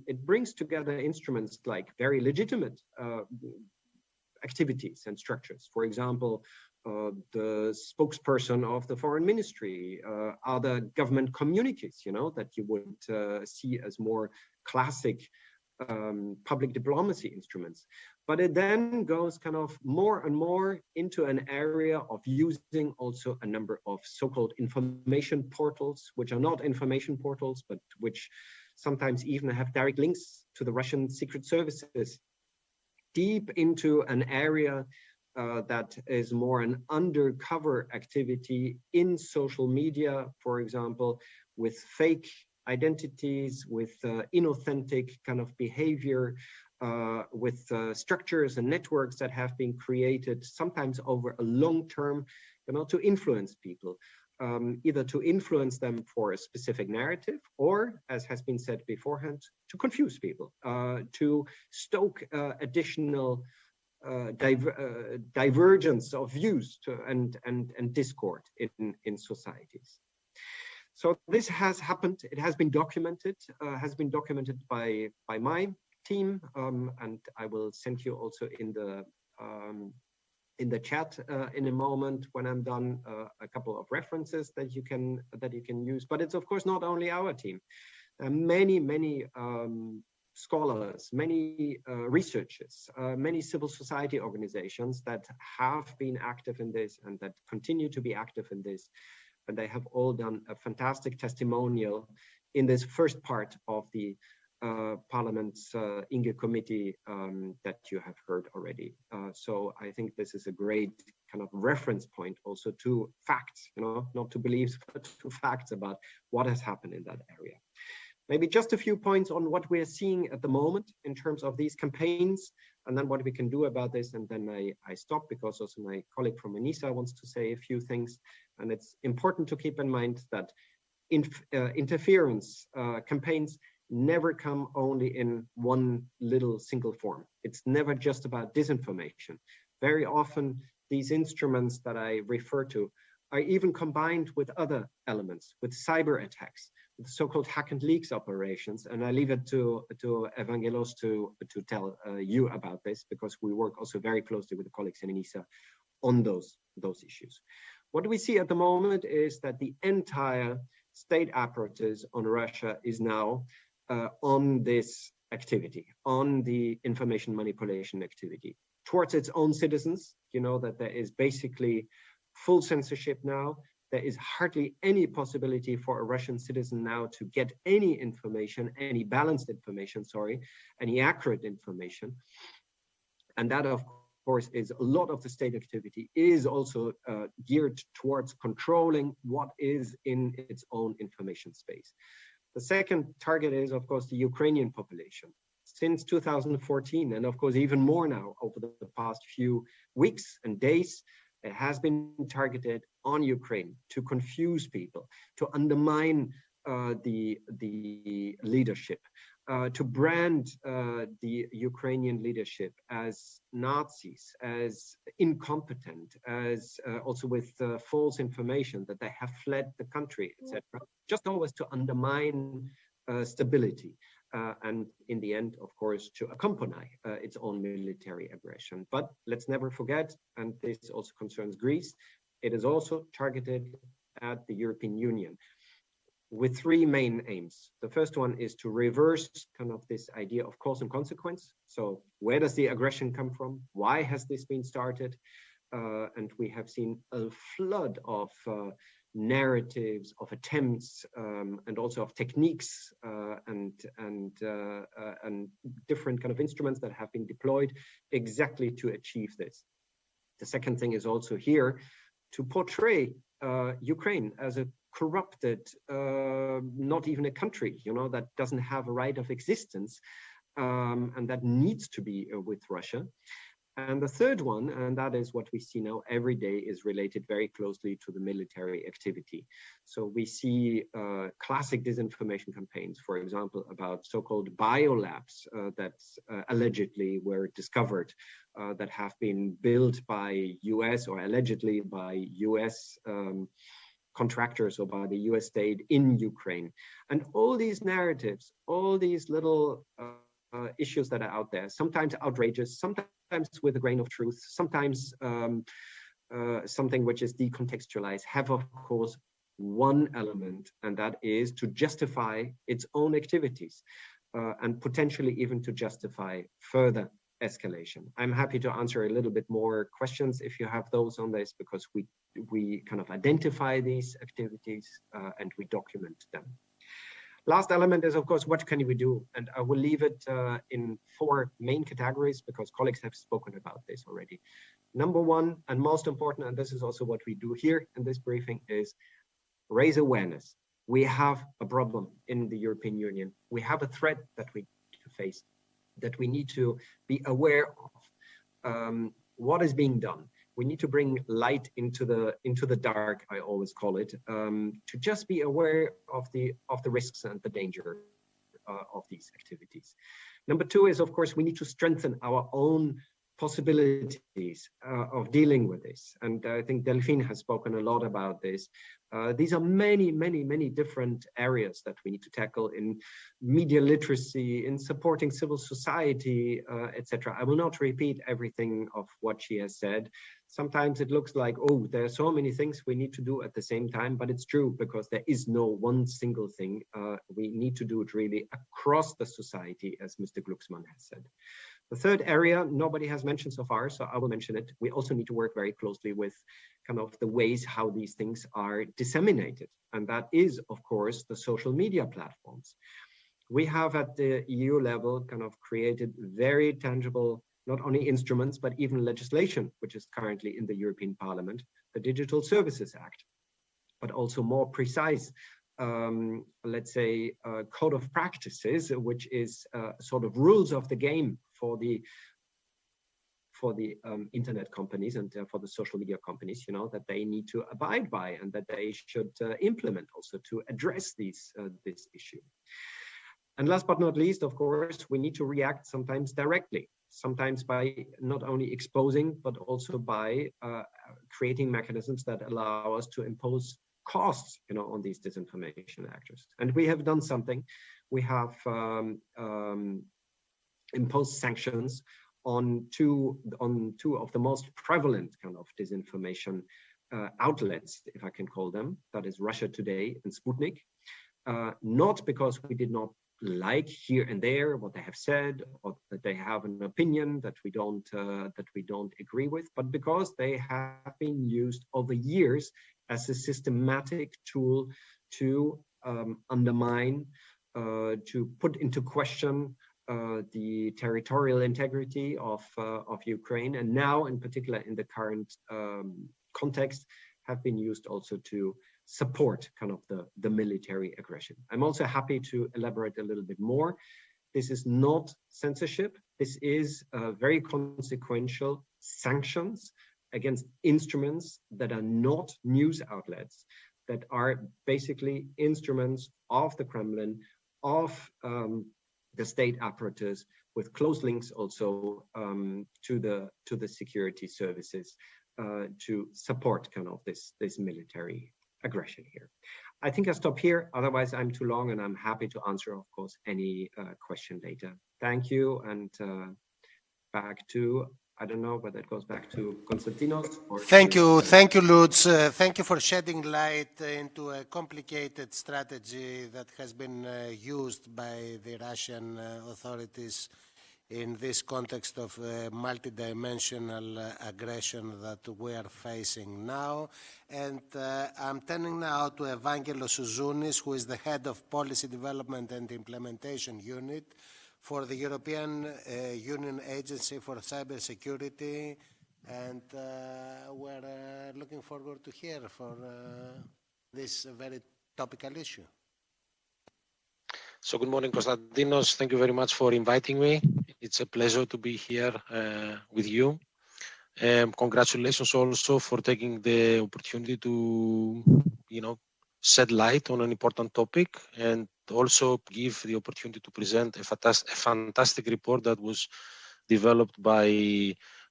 It brings together instruments like very legitimate activities and structures. For example, the spokesperson of the foreign ministry, other government communiques, that you would see as more classic public diplomacy instruments. But it then goes kind of more and more into an area of using also a number of so-called information portals, which are not information portals, but which sometimes even have direct links to the Russian secret services, deep into an area that is more an undercover activity in social media, for example, with fake identities, with inauthentic kind of behavior, with structures and networks that have been created sometimes over a long term, to influence people, either to influence them for a specific narrative, or, as has been said beforehand, to confuse people, to stoke additional divergence of views and discord in societies. So this has happened. It has been documented. By my team, and I will send you also in the chat in a moment when I'm done a couple of references that you can use. But it's of course not only our team. There are many scholars, many researchers, many civil society organizations that have been active in this and that continue to be active in this. And they have all done a fantastic testimonial in this first part of the Parliament's INGE committee that you have heard already. So I think this is a great kind of reference point also to facts, not to beliefs, but to facts about what has happened in that area. Maybe just a few points on what we're seeing at the moment in terms of these campaigns, and then what we can do about this. And then I stop because also my colleague from ENISA wants to say a few things. And it's important to keep in mind that interference campaigns never come only in one little single form. It's never just about disinformation. Very often, these instruments that I refer to are even combined with other elements, with cyber attacks, with so-called hack and leaks operations. And I leave it to Evangélos to tell you about this, because we work also very closely with the colleagues in ENISA on those issues. What we see at the moment is that the entire state apparatus on Russia is now on this activity, on the information manipulation activity towards its own citizens. You know that there is basically full censorship now. There is hardly any possibility for a Russian citizen now to get any information, any balanced information, any accurate information. And that, of course, is a lot of the state activity is also geared towards controlling what is in its own information space. The second target is, of course, the Ukrainian population. Since 2014, and of course even more now over the past few weeks and days, it has been targeted on Ukraine to confuse people, to undermine the leadership, to brand the Ukrainian leadership as Nazis, as incompetent, as also with false information that they have fled the country, etc. Just always to undermine stability. And in the end, of course, to accompany its own military aggression. But let's never forget, and this also concerns Greece, it is also targeted at the European Union with three main aims. The first one is to reverse kind of this idea of cause and consequence. So where does the aggression come from? Why has this been started? And we have seen a flood of narratives, of attempts, and also of techniques and different kind of instruments that have been deployed exactly to achieve this. The second thing is also here to portray Ukraine as a corrupted, not even a country, that doesn't have a right of existence, and that needs to be with Russia. And the third one, and that is what we see now every day, is related very closely to the military activity. So we see classic disinformation campaigns, for example, about so-called biolabs that allegedly were discovered, that have been built by US or allegedly by US contractors or by the US state in Ukraine. And all these narratives, all these little issues that are out there, sometimes outrageous, sometimes with a grain of truth, sometimes something which is decontextualized, have of course one element, and that is to justify its own activities and potentially even to justify further escalation. I'm happy to answer a little bit more questions if you have those on this, because we kind of identify these activities and we document them. Last element is, of course, what can we do? And I will leave it in 4 main categories because colleagues have spoken about this already. Number one, and most important, and this is also what we do here in this briefing, is raise awareness. We have a problem in the European Union. We have a threat that we need to face, that we need to be aware of. What is being done? We need to bring light into the dark, I always call it, to just be aware of the risks and the danger of these activities. Number 2 is, of course, we need to strengthen our own possibilities of dealing with this. And I think Delphine has spoken a lot about this. These are many, many, many different areas that we need to tackle in media literacy, in supporting civil society, etc. I will not repeat everything of what she has said. Sometimes it looks like, oh, there are so many things we need to do at the same time, but it's true because there is no one single thing. We need to do it really across the society, as Mr. Glucksmann has said. The third area nobody has mentioned so far, so I will mention it. We also need to work very closely with kind of the ways how these things are disseminated. And that is, of course, the social media platforms. We have at the EU level kind of created very tangible, not only instruments, but even legislation, which is currently in the European Parliament, the Digital Services Act, but also more precise, let's say, code of practices, which is sort of rules of the game for the internet companies and for the social media companies, you know, that they need to abide by and that they should implement also to address this issue. And last but not least, of course, we need to react sometimes directly, sometimes by not only exposing, but also by creating mechanisms that allow us to impose costs, you know, on these disinformation actors. And we have done something. We have imposed sanctions on two of the most prevalent kind of disinformation outlets, if I can call them. That is Russia Today and Sputnik. Not because we did not like here and there what they have said, or that they have an opinion that we don't agree with, but because they have been used over years as a systematic tool to undermine, to put into question the territorial integrity of Ukraine, and now in particular in the current context have been used also to support kind of the military aggression. I'm also happy to elaborate a little bit more. This is not censorship. This is very consequential sanctions against instruments that are not news outlets, that are basically instruments of the Kremlin, of the state apparatus, with close links also to the security services to support kind of this military aggression here. I think I'll stop here, otherwise I'm too long, and I'm happy to answer, of course, any question later. Thank you, and back to, I don't know whether it goes back to Konstantinos. Thank you, Lutz. Thank you for shedding light into a complicated strategy that has been used by the Russian authorities in this context of multidimensional aggression that we are facing now. And I'm turning now to Evάγγελος Ουζούνης, who is the head of Policy Development and Implementation Unit for the European Union Agency for Cybersecurity. And we're looking forward to hear for this very topical issue. So good morning, Konstantinos. Thank you very much for inviting me. It's a pleasure to be here with you. Congratulations also for taking the opportunity to, shed light on an important topic, and also give the opportunity to present a fantastic report that was developed by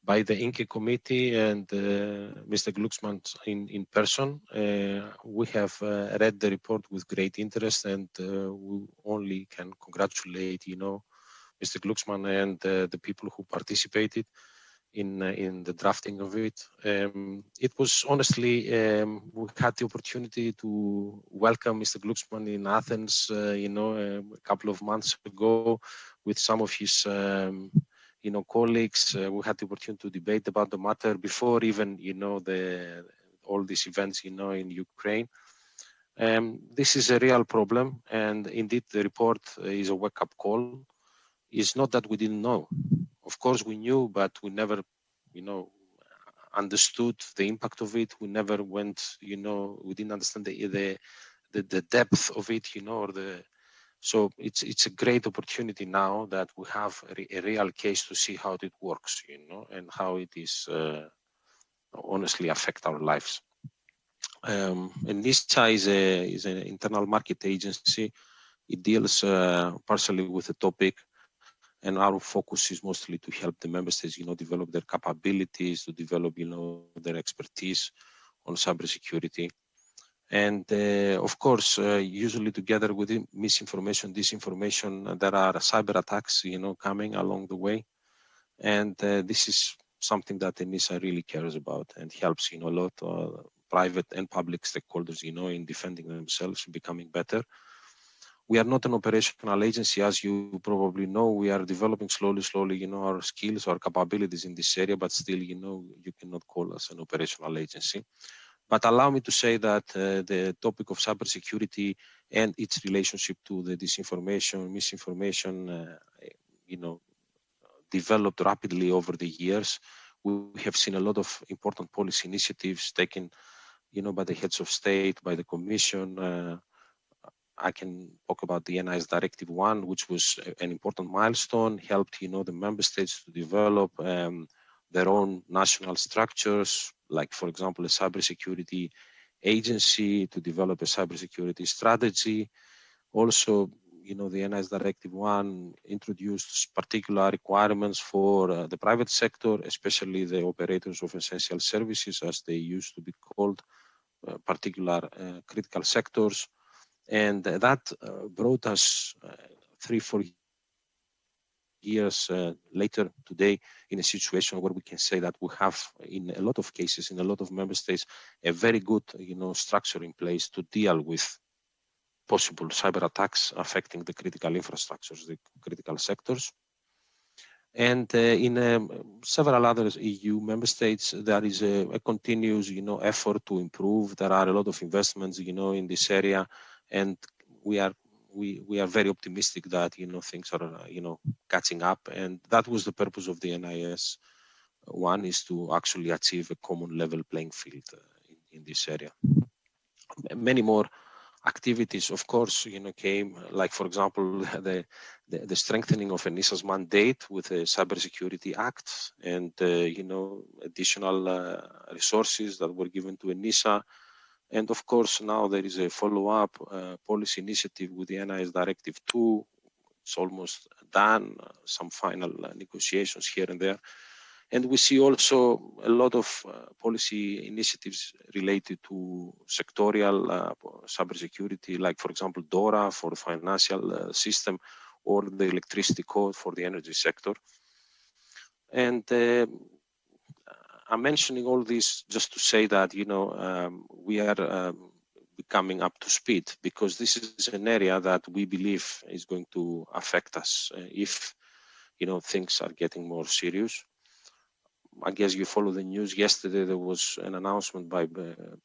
the INCE committee and Mr. Glucksmann in person. We have read the report with great interest, and we only can congratulate, Mr. Glucksmann and the people who participated. in the drafting of it. It was honestly, we had the opportunity to welcome Mr. Glucksmann in Athens, a couple of months ago with some of his, colleagues. We had the opportunity to debate about the matter before even, all these events, in Ukraine. This is a real problem, and indeed the report is a wake-up call. It's not that we didn't know. Of course we knew, but we never, understood the impact of it. We never went, we didn't understand the depth of it, so it's a great opportunity now that we have a real case to see how it works, and how it is honestly affect our lives. And NISA is an internal market agency. It deals partially with the topic, and our focus is mostly to help the member states, develop their capabilities, to develop, their expertise on cybersecurity. And of course, usually together with misinformation, disinformation, there are cyber attacks, coming along the way. And this is something that NISA really cares about and helps, a lot private and public stakeholders, in defending themselves, becoming better. We are not an operational agency, as you probably know. We are developing slowly, our skills, our capabilities in this area, but still, you cannot call us an operational agency. But allow me to say that the topic of cybersecurity and its relationship to the disinformation, misinformation, developed rapidly over the years. We have seen a lot of important policy initiatives taken, by the heads of state, by the Commission. I can talk about the NIS Directive 1, which was an important milestone, helped, the member states to develop their own national structures, like, for example, a cybersecurity agency, to develop a cybersecurity strategy. Also, the NIS Directive 1 introduced particular requirements for the private sector, especially the operators of essential services, as they used to be called, particular critical sectors. And that brought us 3-4 years later today in a situation where we can say that we have, in a lot of cases, in a lot of member states, a very good, structure in place to deal with possible cyber attacks affecting the critical infrastructures, the critical sectors. And in several other EU member states, there is a continuous, effort to improve. There are a lot of investments, in this area. And we are very optimistic that things are catching up, and that was the purpose of the NIS 1, is to actually achieve a common level playing field in this area. Many more activities, of course, came, like, for example, the strengthening of NISA's mandate with the Cybersecurity Act, and additional resources that were given to NISA. And of course, now there is a follow-up policy initiative with the NIS Directive 2. It's almost done, some final negotiations here and there. And we see also a lot of policy initiatives related to sectorial cybersecurity, like, for example, DORA for the financial system, or the electricity code for the energy sector. And I'm mentioning all this just to say that, we are becoming up to speed, because this is an area that we believe is going to affect us if, things are getting more serious. I guess you follow the news. Yesterday, there was an announcement by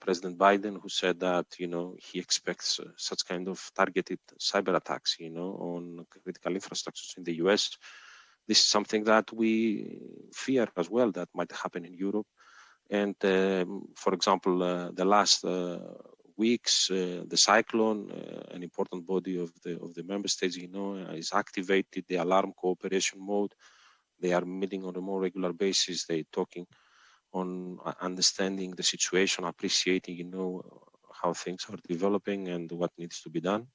President Biden, who said that, he expects such kind of targeted cyber attacks, on critical infrastructures in the US. This is something that we fear as well that might happen in Europe. And for example, the last weeks, the cyclone, an important body of the member states, is activated the alarm cooperation mode. They are meeting on a more regular basis. They're talking on understanding the situation, appreciating, how things are developing and what needs to be done.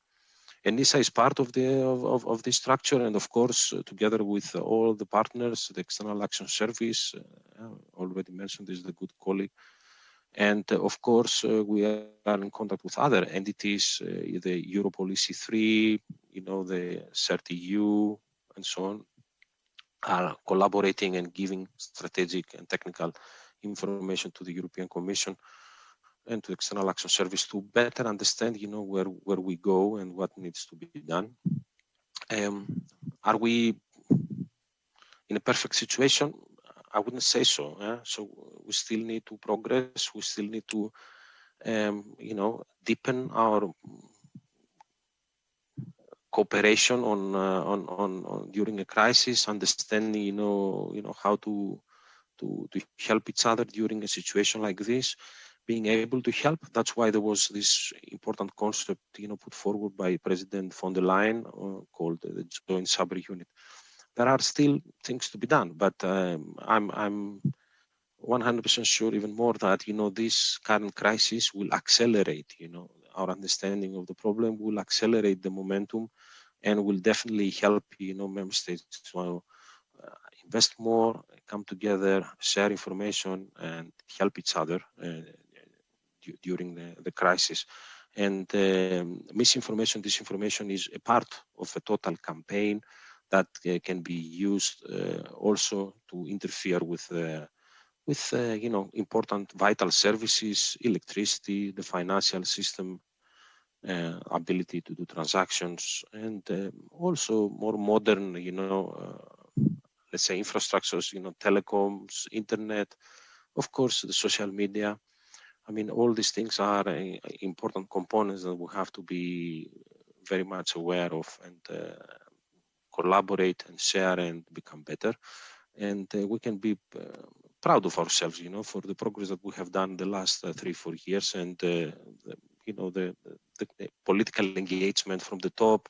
And NISA is part of this structure, and of course, together with all the partners, the External Action Service, already mentioned, is the good colleague. And of course, we are in contact with other entities, the Europol EC3, the CERT-EU, and so on. are collaborating and giving strategic and technical information to the European Commission and to External Action Service to better understand, where we go and what needs to be done. Are we in a perfect situation? I wouldn't say so. So we still need to progress. We still need to, deepen our cooperation on during a crisis, understanding, how to help each other during a situation like this, being able to help. That's why there was this important concept, put forward by President von der Leyen, called the Joint Cyber Unit. There are still things to be done, but I'm 100% sure even more that, this current crisis will accelerate, our understanding of the problem, will accelerate the momentum, and will definitely help, member states to invest more, come together, share information, and help each other during the crisis. And misinformation, disinformation is a part of a total campaign that can be used also to interfere with important vital services, electricity, the financial system, ability to do transactions, and also more modern, let's say infrastructures, telecoms, internet, of course, the social media. I mean, all these things are important components that we have to be very much aware of and collaborate and share and become better. And we can be proud of ourselves, for the progress that we have done the last 3-4 years, and the political engagement from the top,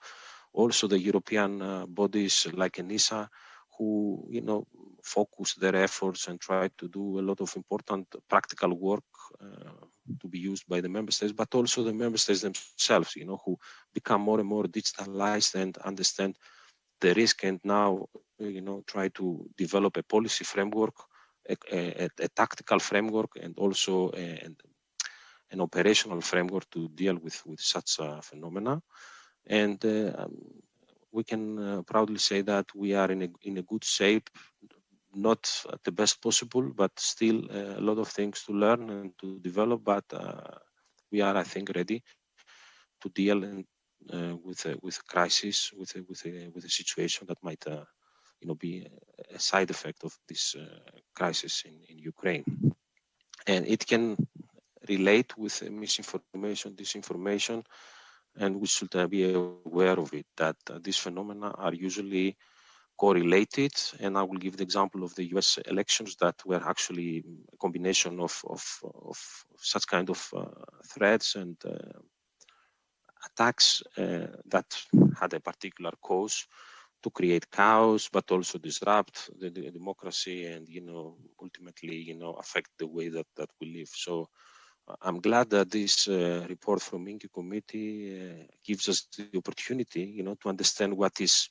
also the European bodies like ENISA, who focus their efforts and try to do a lot of important practical work to be used by the member states, but also the member states themselves, who become more and more digitalized and understand the risk, and now try to develop a policy framework, a tactical framework, and also an operational framework to deal with such phenomena. And we can proudly say that we are in a good shape, not at the best possible, but still a lot of things to learn and to develop. But we are, I think, ready to deal with a crisis, with a situation that might, be a side effect of this crisis in Ukraine. And it can relate with misinformation, disinformation, and we should be aware of it, that these phenomena are usually correlated. And I will give the example of the US elections that were actually a combination of such kind of threats and attacks that had a particular cause to create chaos, but also disrupt the democracy and, ultimately, affect the way that we live. So I'm glad that this report from INCI committee gives us the opportunity, to understand what is,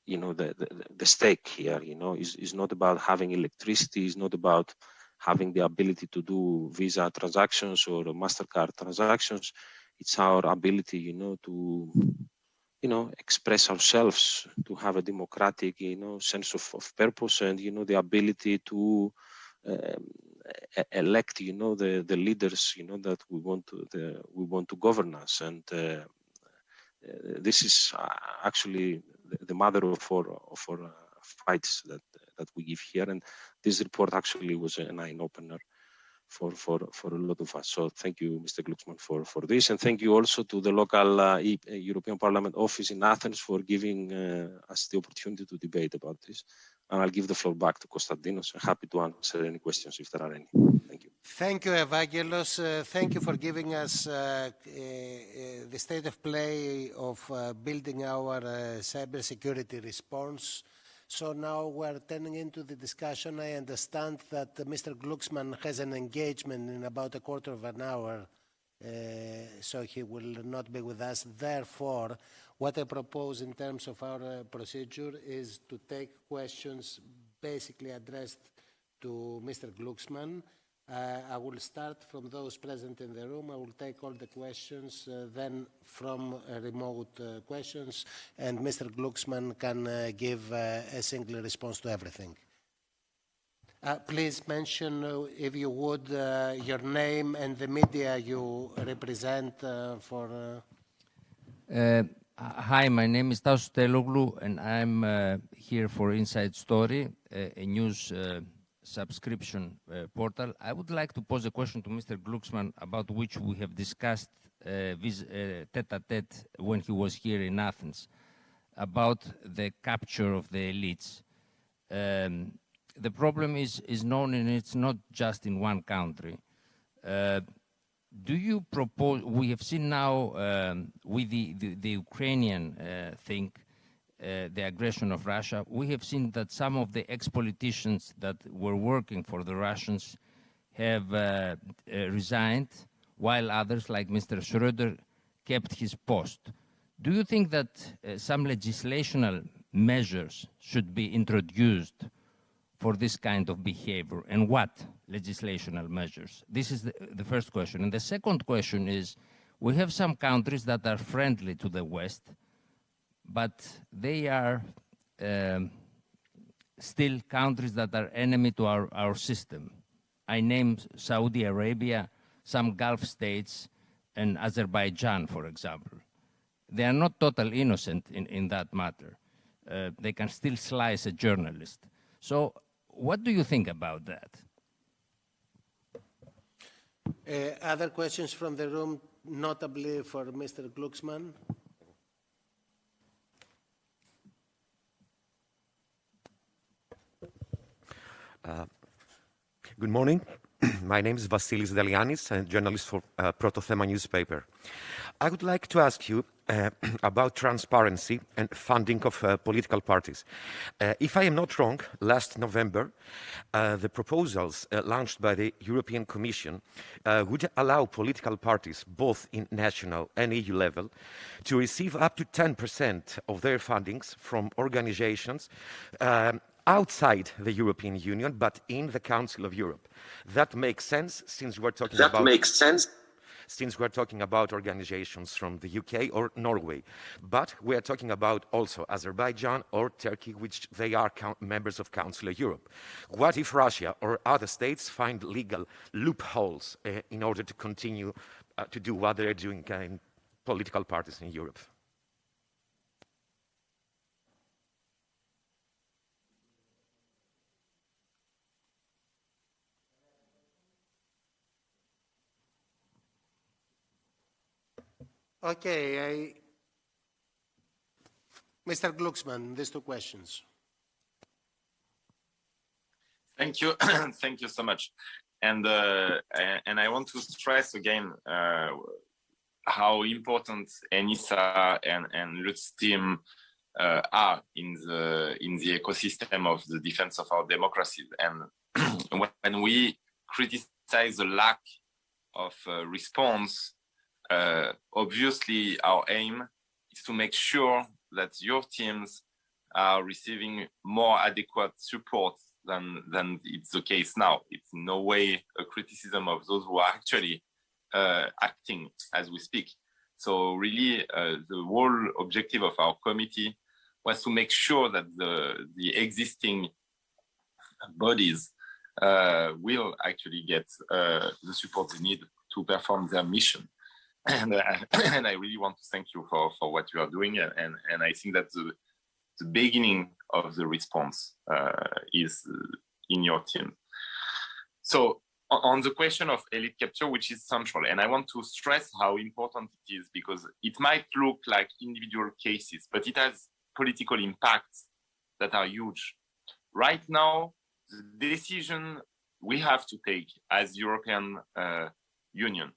the stake here. Is not about having electricity, is not about having the ability to do Visa transactions or MasterCard transactions. It's our ability, to, express ourselves, to have a democratic, sense of purpose, and, the ability to elect, the leaders, that we want to govern us. And this is actually the mother of our fights that we give here. And this report actually was an eye-opener for a lot of us. So thank you, Mr. Glucksmann, for this. And thank you also to the local European Parliament office in Athens for giving us the opportunity to debate about this. And I'll give the floor back to Kostadinos. I'm happy to answer any questions if there are any. Thank you. Thank you, Evaggelos. Thank you for giving us the state of play of building our cybersecurity response. So now we're turning into the discussion. I understand that Mr. Glucksmann has an engagement in about a quarter of an hour, so he will not be with us. Therefore, what I propose in terms of our procedure is to take questions basically addressed to Mr. Glucksmann. I will start from those present in the room. I will take all the questions, then from remote questions, and Mr. Glucksmann can give a single response to everything. Please mention, if you would, your name and the media you represent for... Hi, my name is Tasos Teloglu, and I'm here for Inside Story, a news subscription portal. I would like to pose a question to Mr. Glucksmann about which we have discussed tete-a-tete when he was here in Athens, about the capture of the elites. The problem is known, and it's not just in one country. Do you propose, we have seen now with the Ukrainian thing, the aggression of Russia, we have seen that some of the ex-politicians that were working for the Russians have resigned, while others, like Mr. Schroeder, kept his post. Do you think that some legislational measures should be introduced for this kind of behavior, and what legislational measures? This is the first question. And the second question is, we have some countries that are friendly to the West, but they are still countries that are enemy to our system. I name Saudi Arabia, some Gulf states, and Azerbaijan, for example. They are not totally innocent in that matter. They can still slice a journalist. So what do you think about that? Other questions from the room, notably for Mr. Glucksmann? Good morning. My name is Vasilis Delianis, a journalist for Protothema newspaper. I would like to ask you about transparency and funding of political parties. If I am not wrong, last November, the proposals launched by the European Commission would allow political parties, both in national and EU level, to receive up to 10% of their fundings from organizations outside the European Union, but in the Council of Europe. That makes sense since we're talking since we're talking about organizations from the UK or Norway. But we are talking about also Azerbaijan or Turkey, which they are members of Council of Europe. What if Russia or other states find legal loopholes in order to continue to do what they're doing in political parties in Europe? Okay, Mr. Glucksmann, these two questions. Thank you, thank you so much. And I want to stress again how important ENISA and Lutz team are in the ecosystem of the defense of our democracies. And when we criticize the lack of response, obviously our aim is to make sure that your teams are receiving more adequate support than it's the case now. It's in no way a criticism of those who are actually acting as we speak. So really, the whole objective of our committee was to make sure that the existing bodies will actually get the support they need to perform their mission. And I really want to thank you for what you are doing. And I think that the beginning of the response is in your team. So on the question of elite capture, which is central, and I want to stress how important it is, because it might look like individual cases, but it has political impacts that are huge. Right now, the decision we have to take as European Union,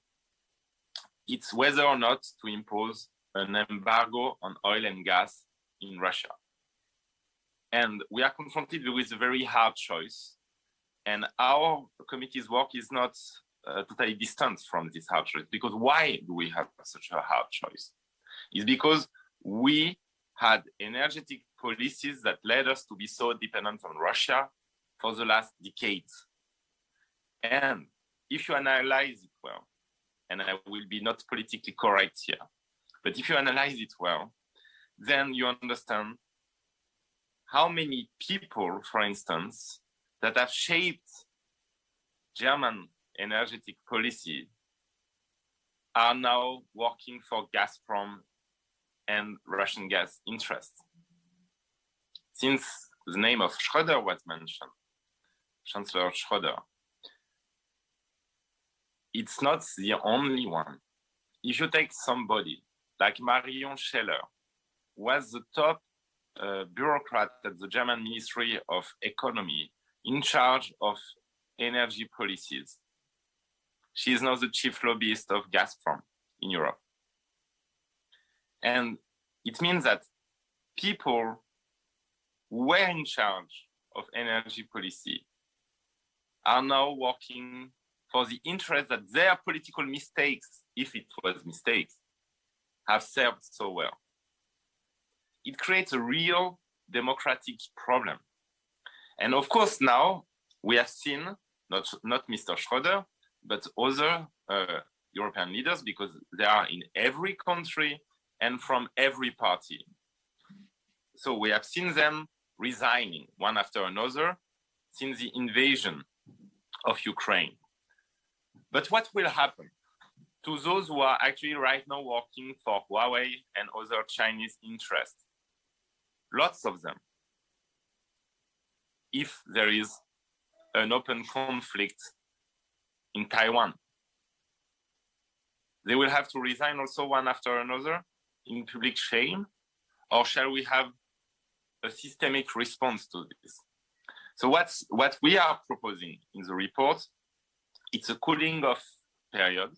it's whether or not to impose an embargo on oil and gas in Russia. And we are confronted with a very hard choice. And our committee's work is not totally distant from this hard choice. Because why do we have such a hard choice? It's because we had energetic policies that led us to be so dependent on Russia for the last decades. And if you analyze it well, and I will be not politically correct here, but if you analyze it well, then you understand how many people, for instance, that have shaped German energetic policy are now working for Gazprom and Russian gas interests. Since the name of Schröder was mentioned, Chancellor Schröder, it's not the only one. If you take somebody like Marion Scheller, was the top bureaucrat at the German Ministry of Economy in charge of energy policies. She is now the chief lobbyist of Gazprom in Europe. And it means that people who were in charge of energy policy are now working for the interest that their political mistakes, if it was mistakes, have served so well. It creates a real democratic problem. And of course, now we have seen, not Mr. Schröder, but other European leaders, because they are in every country and from every party. So we have seen them resigning one after another since the invasion of Ukraine. But what will happen to those who are actually right now working for Huawei and other Chinese interests? Lots of them. If there is an open conflict in Taiwan, they will have to resign also one after another in public shame, or shall we have a systemic response to this? So what we are proposing in the report, it's a cooling off period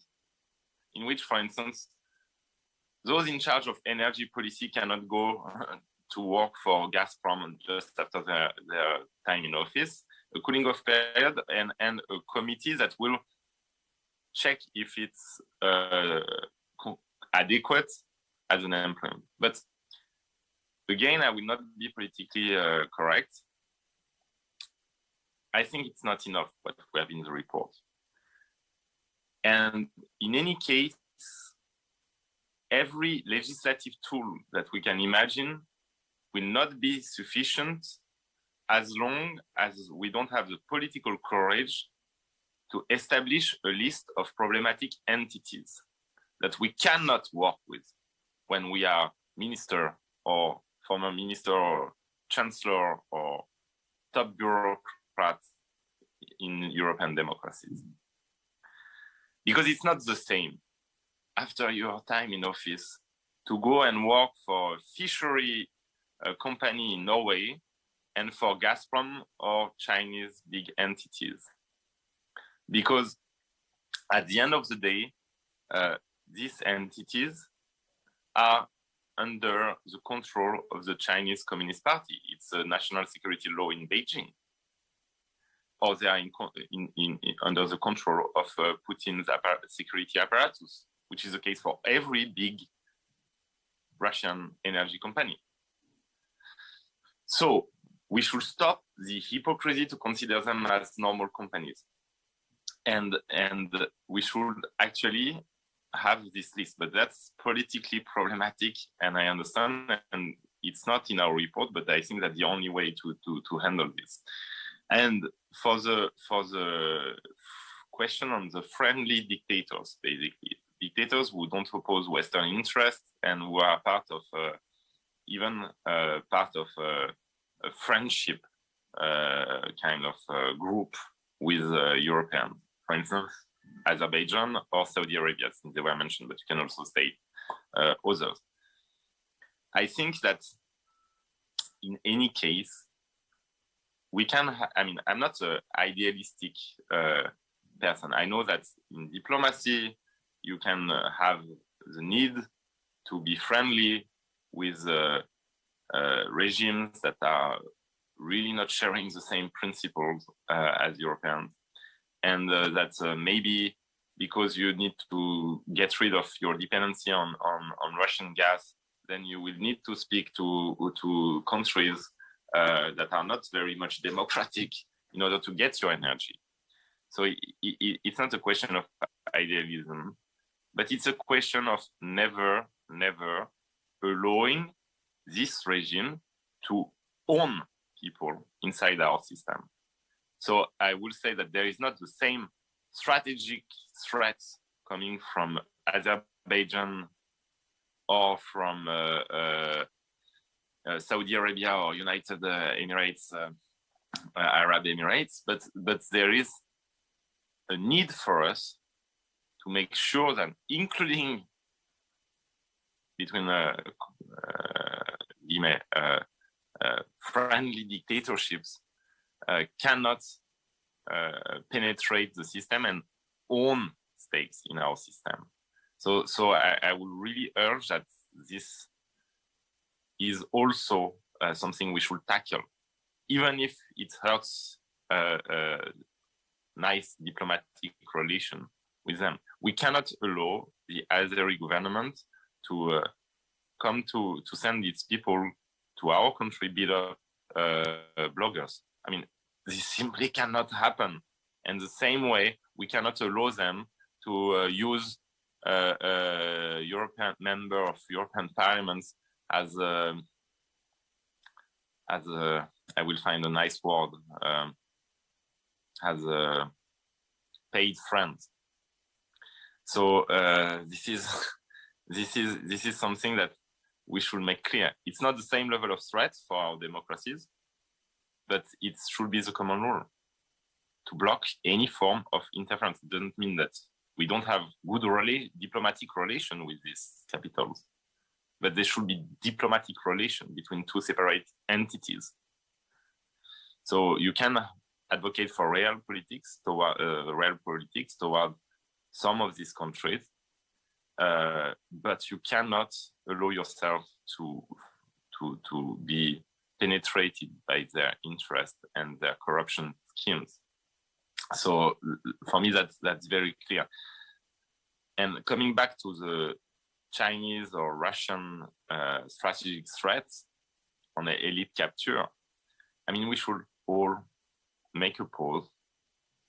in which, for instance, those in charge of energy policy cannot go to work for Gazprom just after their time in office, a cooling off period and a committee that will check if it's adequate as an employment. But again, I will not be politically correct. I think it's not enough what we have in the report. And in any case, every legislative tool that we can imagine will not be sufficient as long as we don't have the political courage to establish a list of problematic entities that we cannot work with when we are minister or former minister or chancellor or top bureaucrat in European democracies. Because it's not the same after your time in office to go and work for a fishery company in Norway and for Gazprom or Chinese big entities. Because at the end of the day, these entities are under the control of the Chinese Communist Party. It's a national security law in Beijing. Or they are under the control of Putin's security apparatus, which is the case for every big Russian energy company. So we should stop the hypocrisy to consider them as normal companies. And we should actually have this list, but that's politically problematic, and I understand, and it's not in our report, but I think that's the only way to handle this. And for the question on the friendly dictators, basically, dictators who don't oppose Western interests and who are part of a friendship kind of group with Europeans, for instance, Azerbaijan or Saudi Arabia, since they were mentioned, but you can also state others. I think that in any case, we can, I'm not an idealistic person. I know that in diplomacy, you can have the need to be friendly with regimes that are really not sharing the same principles as Europeans. And that's maybe because you need to get rid of your dependency on Russian gas, then you will need to speak to countries that are not very much democratic in order to get your energy. So it's not a question of idealism, but it's a question of never allowing this regime to own people inside our system. So I will say that there is not the same strategic threats coming from Azerbaijan or from Saudi Arabia or United Emirates, Arab Emirates, but there is a need for us to make sure that, including between friendly dictatorships, cannot penetrate the system and own stakes in our system. So I would really urge that this is also something we should tackle, even if it hurts nice diplomatic relation with them. We cannot allow the Azeri government to come to send its people to our country, beat up bloggers. I mean, this simply cannot happen. And the same way, we cannot allow them to use European member of European Parliament as I will find a nice word, as a paid friend. So this is something that we should make clear. It's not the same level of threat for our democracies, but it should be the common rule. To block any form of interference. It doesn't mean that we don't have good diplomatic relation with these capitals, but there should be diplomatic relation between two separate entities. So you can advocate for real politics toward some of these countries, but you cannot allow yourself to be penetrated by their interest and their corruption schemes. So for me, that's very clear. And coming back to the Chinese or Russian strategic threats on the elite capture, I mean, we should all make a pause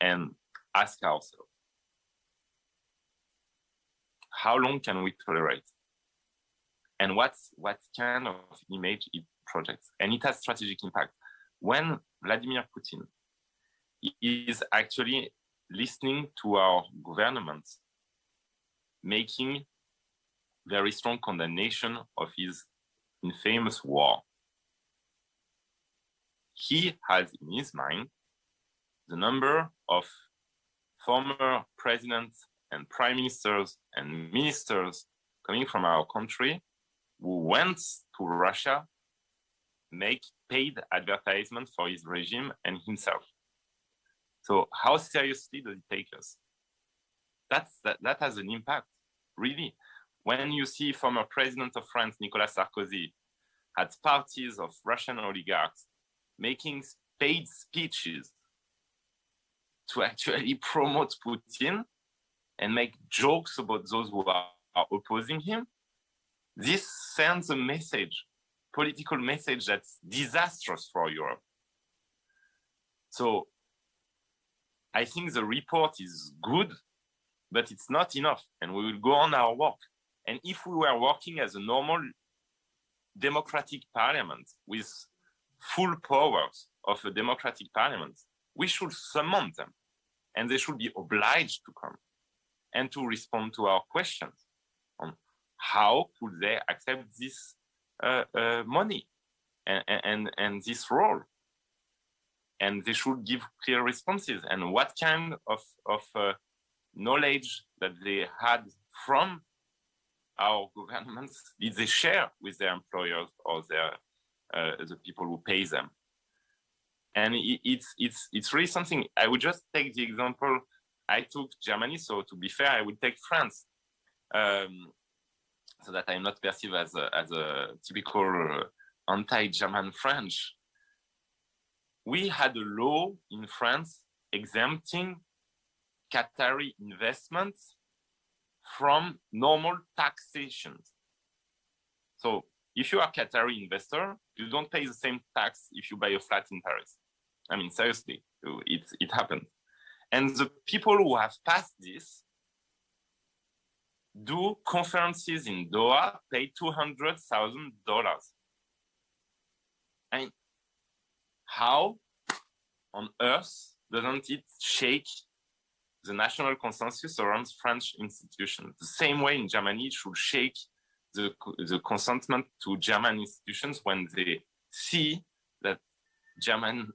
and ask ourselves, how long can we tolerate? And what kind of image it projects? And it has strategic impact. When Vladimir Putin is actually listening to our governments, making very strong condemnation of his infamous war, he has in his mind the number of former presidents and prime ministers and ministers coming from our country who went to Russia, make paid advertisements for his regime and himself. So how seriously does it take us? That has an impact, really. When you see former president of France, Nicolas Sarkozy, at parties of Russian oligarchs, making paid speeches to actually promote Putin and make jokes about those who are opposing him, this sends a message, political message that's disastrous for Europe. So I think the report is good, but it's not enough, and we will go on our work. And if we were working as a normal democratic parliament with full powers of a democratic parliament, we should summon them, and they should be obliged to come and to respond to our questions on how could they accept this money and this role. And they should give clear responses, and what kind of knowledge that they had from our governments did they share with their employers or the people who pay them. And it's really something. I would just take the example. I took Germany, so to be fair, I would take France, so that I'm not perceived as a typical anti-German French. We had a law in France exempting Qatari investments from normal taxation. So if you are a Qatari investor, you don't pay the same tax if you buy a flat in Paris. I mean, seriously, it happened. And the people who have passed this do conferences in Doha, pay $200,000. And how on earth doesn't it shake the national consensus around French institutions? The same way in Germany, it should shake the consentment to German institutions when they see that German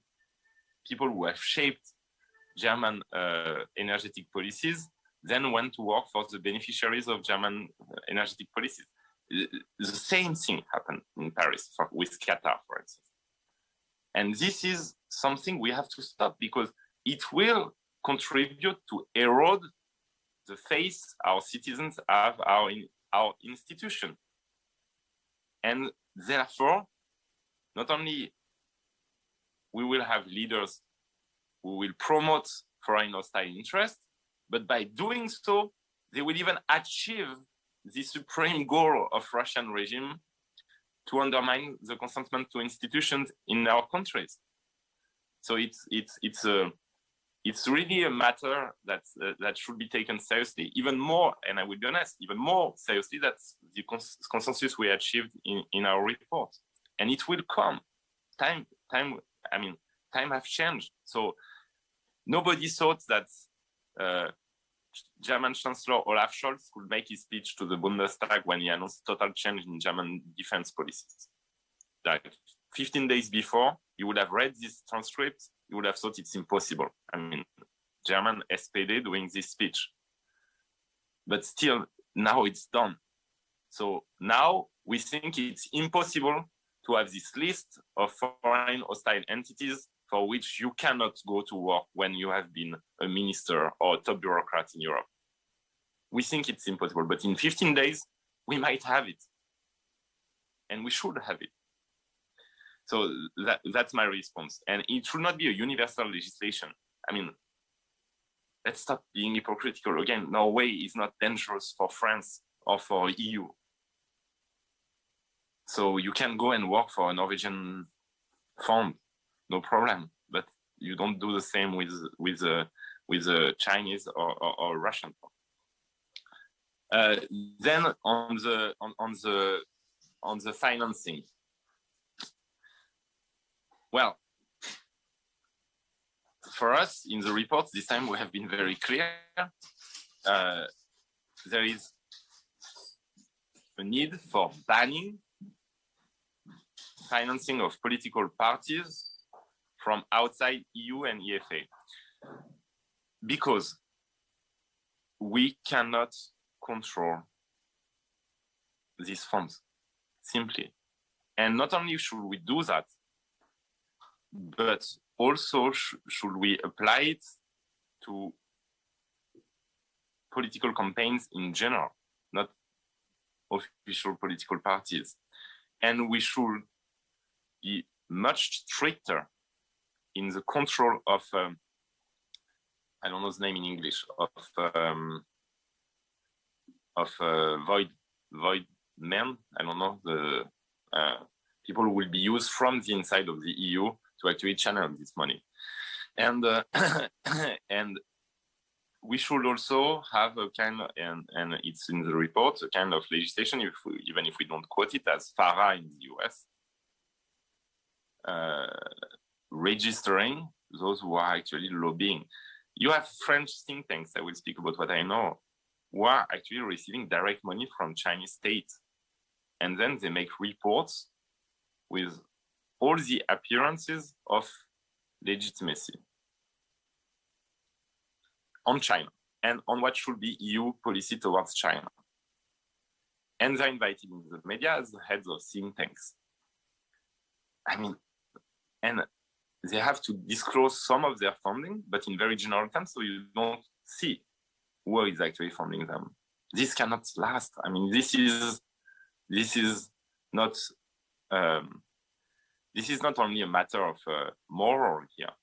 people who have shaped German energetic policies then went to work for the beneficiaries of German energetic policies. The same thing happened in Paris with Qatar, for instance. And this is something we have to stop because it will contribute to erode the faith our citizens have our institution. And therefore, not only we will have leaders who will promote foreign hostile interests, but by doing so, they will even achieve the supreme goal of Russian regime to undermine the consentment to institutions in our countries. So it's really a matter that should be taken seriously, even more, and I will be honest, even more seriously than the consensus we achieved in our report. And it will come. Time has changed. So nobody thought that German Chancellor Olaf Scholz could make his speech to the Bundestag when he announced total change in German defense policies. Like 15 days before, you would have read this transcript, you would have thought it's impossible. I mean, German SPD doing this speech. But still, now it's done. So now we think it's impossible to have this list of foreign hostile entities for which you cannot go to work when you have been a minister or a top bureaucrat in Europe. We think it's impossible, but in 15 days, we might have it. And we should have it. So that's my response. And it should not be a universal legislation. I mean, let's stop being hypocritical. Again, Norway is not dangerous for France or for EU. So you can go and work for a Norwegian fund, no problem. But you don't do the same with a Chinese or Russian fund. Then on the financing. Well, for us in the report this time we have been very clear. There is a need for banning financing of political parties from outside EU and EFA, because we cannot control these funds, simply. And not only should we do that, but also should we apply it to political campaigns in general, not official political parties. And we should be much stricter in the control of, I don't know the name in English, void men, I don't know, the people who will be used from the inside of the EU to actually channel this money. And and we should also have a kind of, and it's in the report, a kind of legislation, even if we don't quote it as FARA in the US, registering those who are actually lobbying. You have French think tanks, I will speak about what I know, who are actually receiving direct money from Chinese state. And then they make reports with all the appearances of legitimacy on China and on what should be EU policy towards China. And they're invited in the media as the heads of think tanks. I mean, and they have to disclose some of their funding, but in very general terms, so you don't see who is actually funding them. This cannot last. I mean, this is not only a matter of moral here.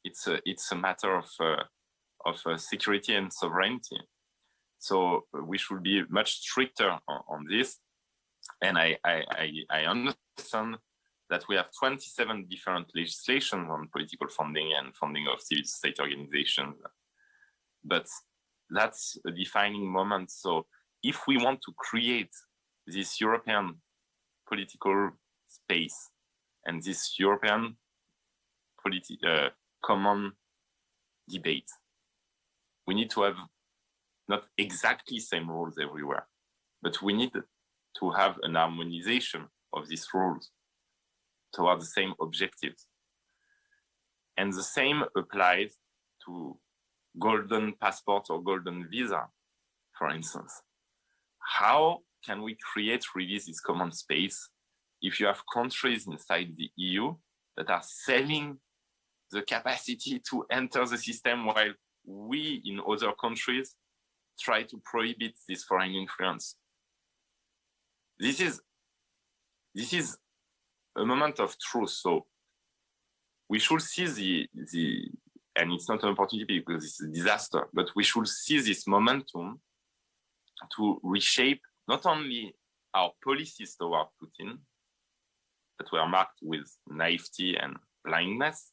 It's a matter of security and sovereignty. So we should be much stricter on this. And I understand that we have 27 different legislations on political funding and funding of civil society organizations. But that's a defining moment. So if we want to create this European political space and this European common debate, we need to have not exactly same rules everywhere, but we need to have an harmonization of these rules toward the same objectives. And the same applies to golden passport or golden visa, for instance. How can we create really this common space if you have countries inside the EU that are selling the capacity to enter the system while we in other countries try to prohibit this foreign influence? This is a moment of truth. So we should see the and it's not an opportunity because it's a disaster, but we should see this momentum to reshape not only our policies toward Putin, that were marked with naivety and blindness,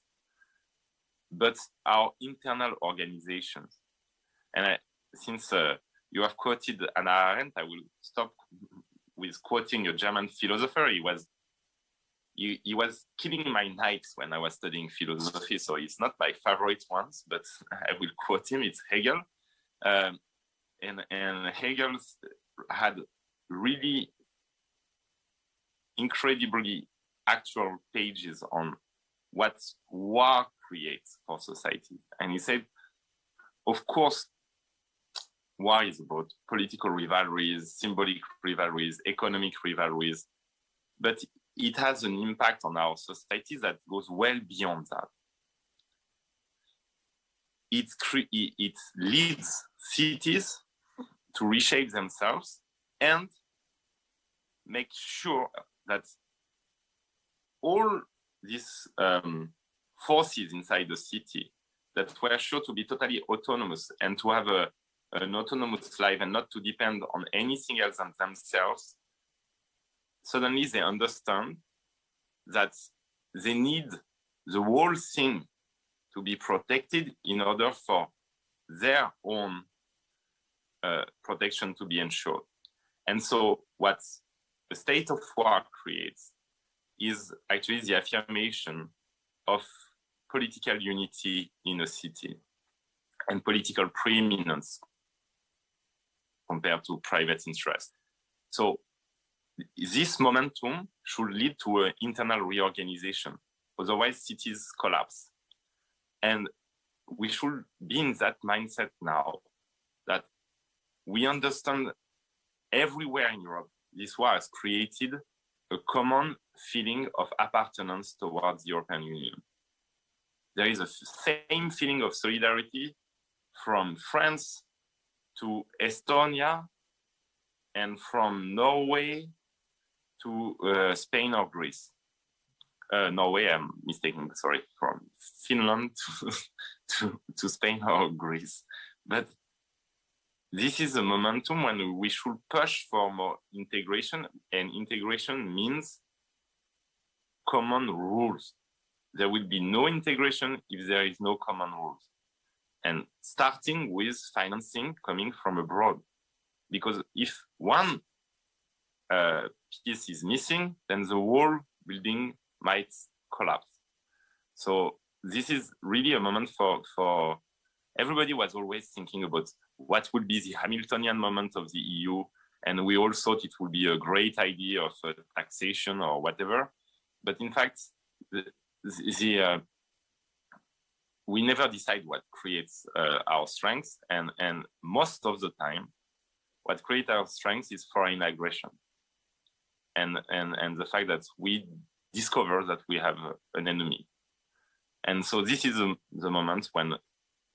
but our internal organizations. And since you have quoted Hannah Arendt, I will stop with quoting a German philosopher. He was killing my nights when I was studying philosophy, so it's not my favorite ones, but I will quote him. It's Hegel. And Hegel had really incredibly actual pages on what war creates for society. And he said, of course, war is about political rivalries, symbolic rivalries, economic rivalries, but it has an impact on our society that goes well beyond that. It leads cities to reshape themselves and make sure that all these forces inside the city that were sure to be totally autonomous and to have an autonomous life and not to depend on anything else than themselves, suddenly they understand that they need the whole thing to be protected in order for their own protection to be ensured. And so what the state of war creates is actually the affirmation of political unity in a city and political preeminence compared to private interest. So this momentum should lead to an internal reorganization. Otherwise, cities collapse. And we should be in that mindset now that we understand everywhere in Europe, this war has created a common feeling of appartenance towards the European Union. There is a same feeling of solidarity from France to Estonia and from Norway to Spain or Greece. Norway, I'm mistaken, sorry, from Finland to Spain or Greece. But this is a momentum when we should push for more integration, and integration means common rules. There will be no integration if there is no common rules. And starting with financing coming from abroad. Because if one piece is missing, then the whole building might collapse. So this is really a moment for everybody was always thinking about what would be the Hamiltonian moment of the EU. And we all thought it would be a great idea of taxation or whatever. But in fact, we never decide what creates our strengths. And most of the time, what creates our strengths is foreign aggression. And the fact that we discover that we have an enemy. And so this is the moment when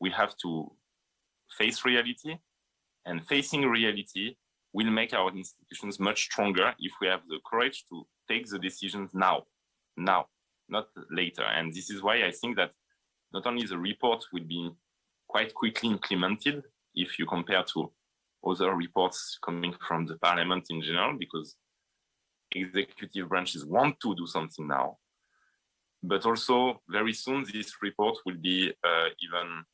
we have to face reality, and facing reality will make our institutions much stronger if we have the courage to take the decisions now, not later. And this is why I think that not only the report will be quite quickly implemented if you compare to other reports coming from the parliament in general, because executive branches want to do something now. But also, very soon, this report will be even,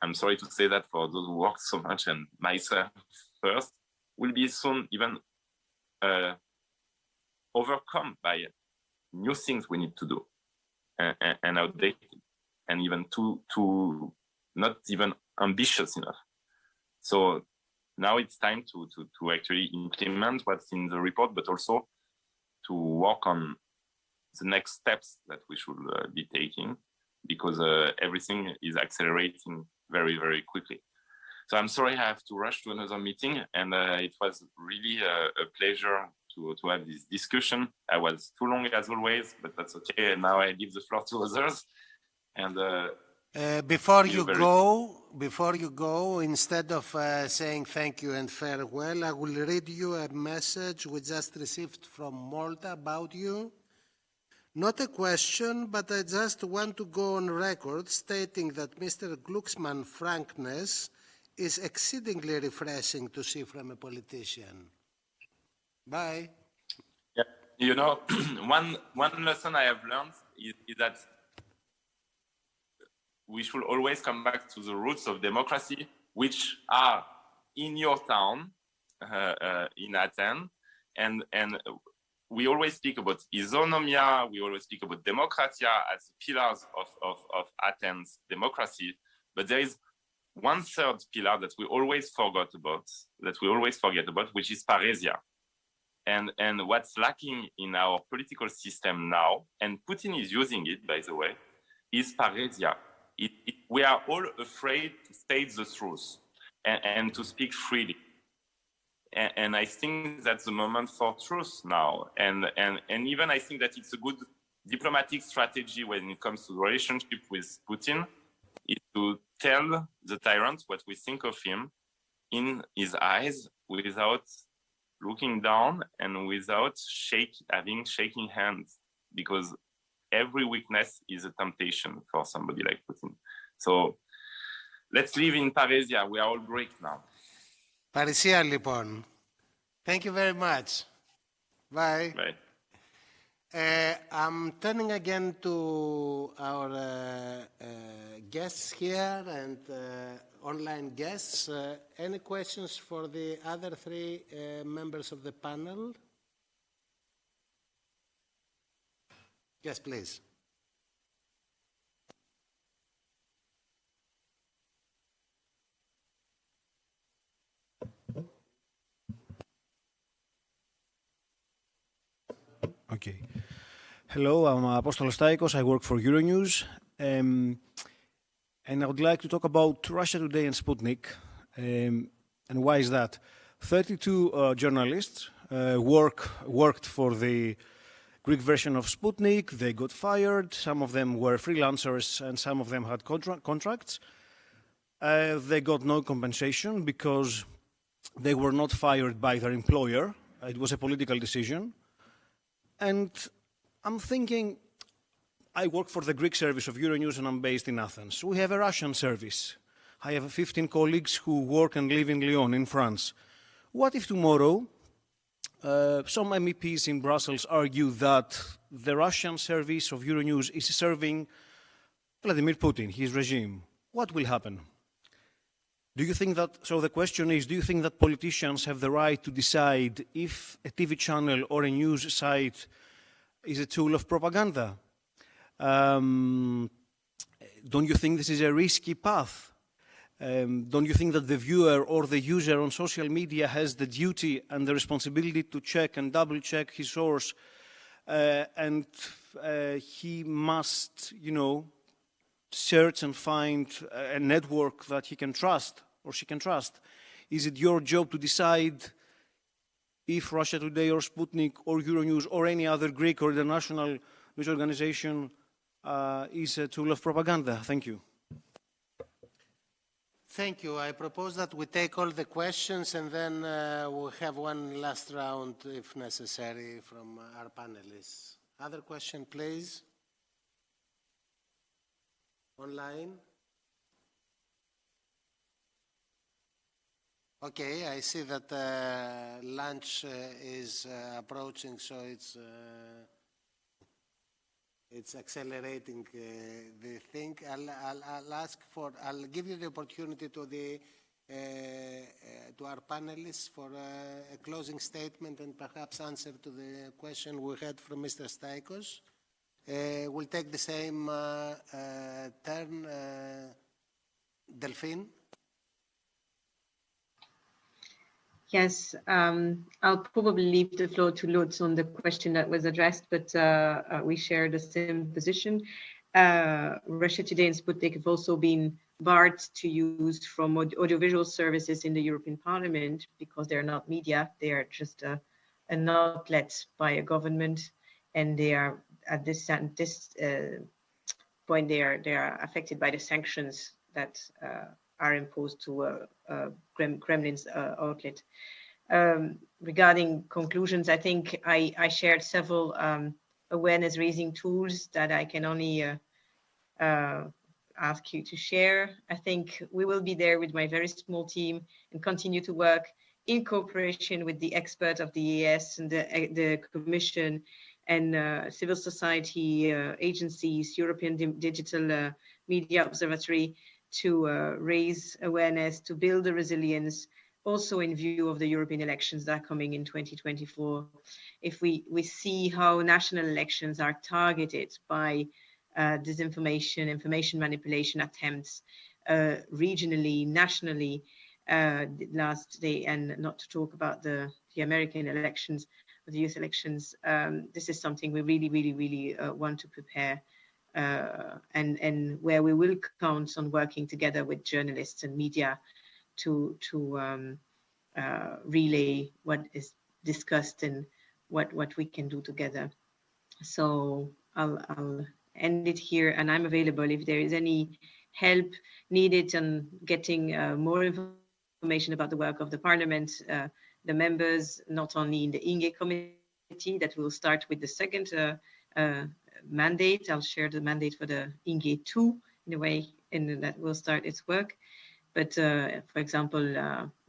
I'm sorry to say that for those who work so much, and myself first, will be soon even overcome by new things we need to do and outdated, and even too not even ambitious enough. So now it's time to actually implement what's in the report, but also to work on the next steps that we should be taking, because everything is accelerating very, very quickly. So I'm sorry I have to rush to another meeting, and it was really a pleasure to have this discussion. I was too long as always, but that's okay. And now I give the floor to others. And before you go, instead of saying thank you and farewell, I will read you a message we just received from Malta about you. Not a question, but I just want to go on record stating that Mr. Glucksmann's frankness is exceedingly refreshing to see from a politician. Bye. Yeah. You know, one lesson I have learned is that we should always come back to the roots of democracy, which are in your town, in Athens, and we always speak about isonomia, we always speak about democratia as pillars of Athens democracy, but there is one third pillar that we always forget about, which is parousia. And what's lacking in our political system now, and Putin is using it, by the way, is parousia. We are all afraid to state the truth and to speak freely. And I think that's the moment for truth now. And even I think that it's a good diplomatic strategy when it comes to the relationship with Putin, is to tell the tyrant what we think of him in his eyes without looking down and without shaking hands, because every weakness is a temptation for somebody like Putin. So let's live in parousia. We are all Greek now. Παρουσία λοιπόν. Thank you very much. Bye. Bye. I'm turning again to our guests here and online guests. Any questions for the other three members of the panel? Yes, please. Okay. Hello, I'm Apostolos Staikos. I work for Euronews. And I would like to talk about Russia Today and Sputnik. And why is that? 32 journalists worked for the Greek version of Sputnik. They got fired. Some of them were freelancers and some of them had contracts. They got no compensation because they were not fired by their employer. It was a political decision. And I'm thinking, I work for the Greek service of Euronews and I'm based in Athens. We have a Russian service. I have 15 colleagues who work and live in Lyon, in France. What if tomorrow some MEPs in Brussels argue that the Russian service of Euronews is serving Vladimir Putin, his regime? What will happen? Do you think that, so the question is, do you think that politicians have the right to decide if a TV channel or a news site is a tool of propaganda? Don't you think this is a risky path? Don't you think that the viewer or the user on social media has the duty and the responsibility to check and double check his source and he must, you know, search and find a network that he can trust or she can trust? Is it your job to decide if Russia Today or Sputnik or Euronews or any other Greek or international news organization is a tool of propaganda? Thank you. Thank you. I propose that we take all the questions and then we'll have one last round, if necessary, from our panelists. Other question, please. Online. Okay, I see that lunch is approaching, so it's accelerating the thing. I'll give you the opportunity to our panelists for a closing statement and perhaps answer to the question we had from Mr. Staikos. We'll take the same turn. Delphine? Yes, I'll probably leave the floor to Lutz on the question that was addressed, but we share the same position. Russia Today and Sputnik have also been barred to use from audiovisual services in the European Parliament because they're not media, they are just an outlet by a government, and they are at this point they are affected by the sanctions that are imposed to Kremlin's outlet. Regarding conclusions, I think I shared several awareness-raising tools that I can only ask you to share. I think we will be there with my very small team and continue to work in cooperation with the experts of the EAS and the Commission and civil society agencies, European Digital Media Observatory, to raise awareness, to build the resilience, also in view of the European elections that are coming in 2024. If we see how national elections are targeted by disinformation, information manipulation attempts regionally, nationally, last day, and not to talk about the American elections, the US elections, this is something we really want to prepare. And where we will count on working together with journalists and media to relay what is discussed and what we can do together. So I'll end it here, and I'm available if there is any help needed on getting more information about the work of the Parliament, the members, not only in the INGE committee that will start with the second mandate. I'll share the mandate for the INGE 2 in a way, and that will start its work. But for example,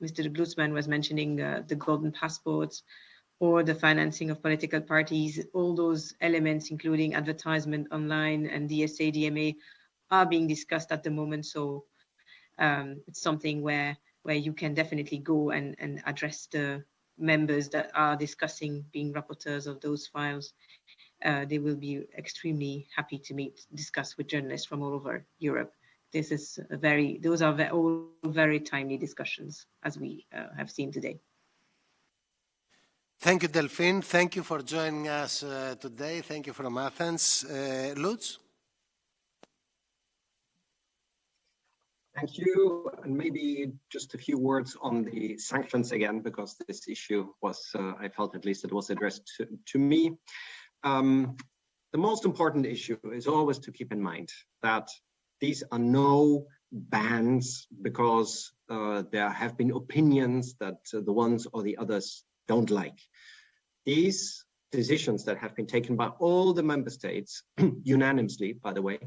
Mr. Glucksmann was mentioning the golden passports or the financing of political parties. All those elements, including advertisement online and DSA, DMA, are being discussed at the moment. So it's something where you can definitely go and address the members that are discussing being rapporteurs of those files. They will be extremely happy to discuss with journalists from all over Europe. This is those are all very timely discussions, as we have seen today. Thank you, Delphine. Thank you for joining us today. Thank you from Athens. Lutz? Thank you. And maybe just a few words on the sanctions again, because this issue was, I felt at least it was addressed to me. The most important issue is always to keep in mind that these are no bans because there have been opinions that the ones or the others don't like. These decisions that have been taken by all the member states, unanimously, by the way,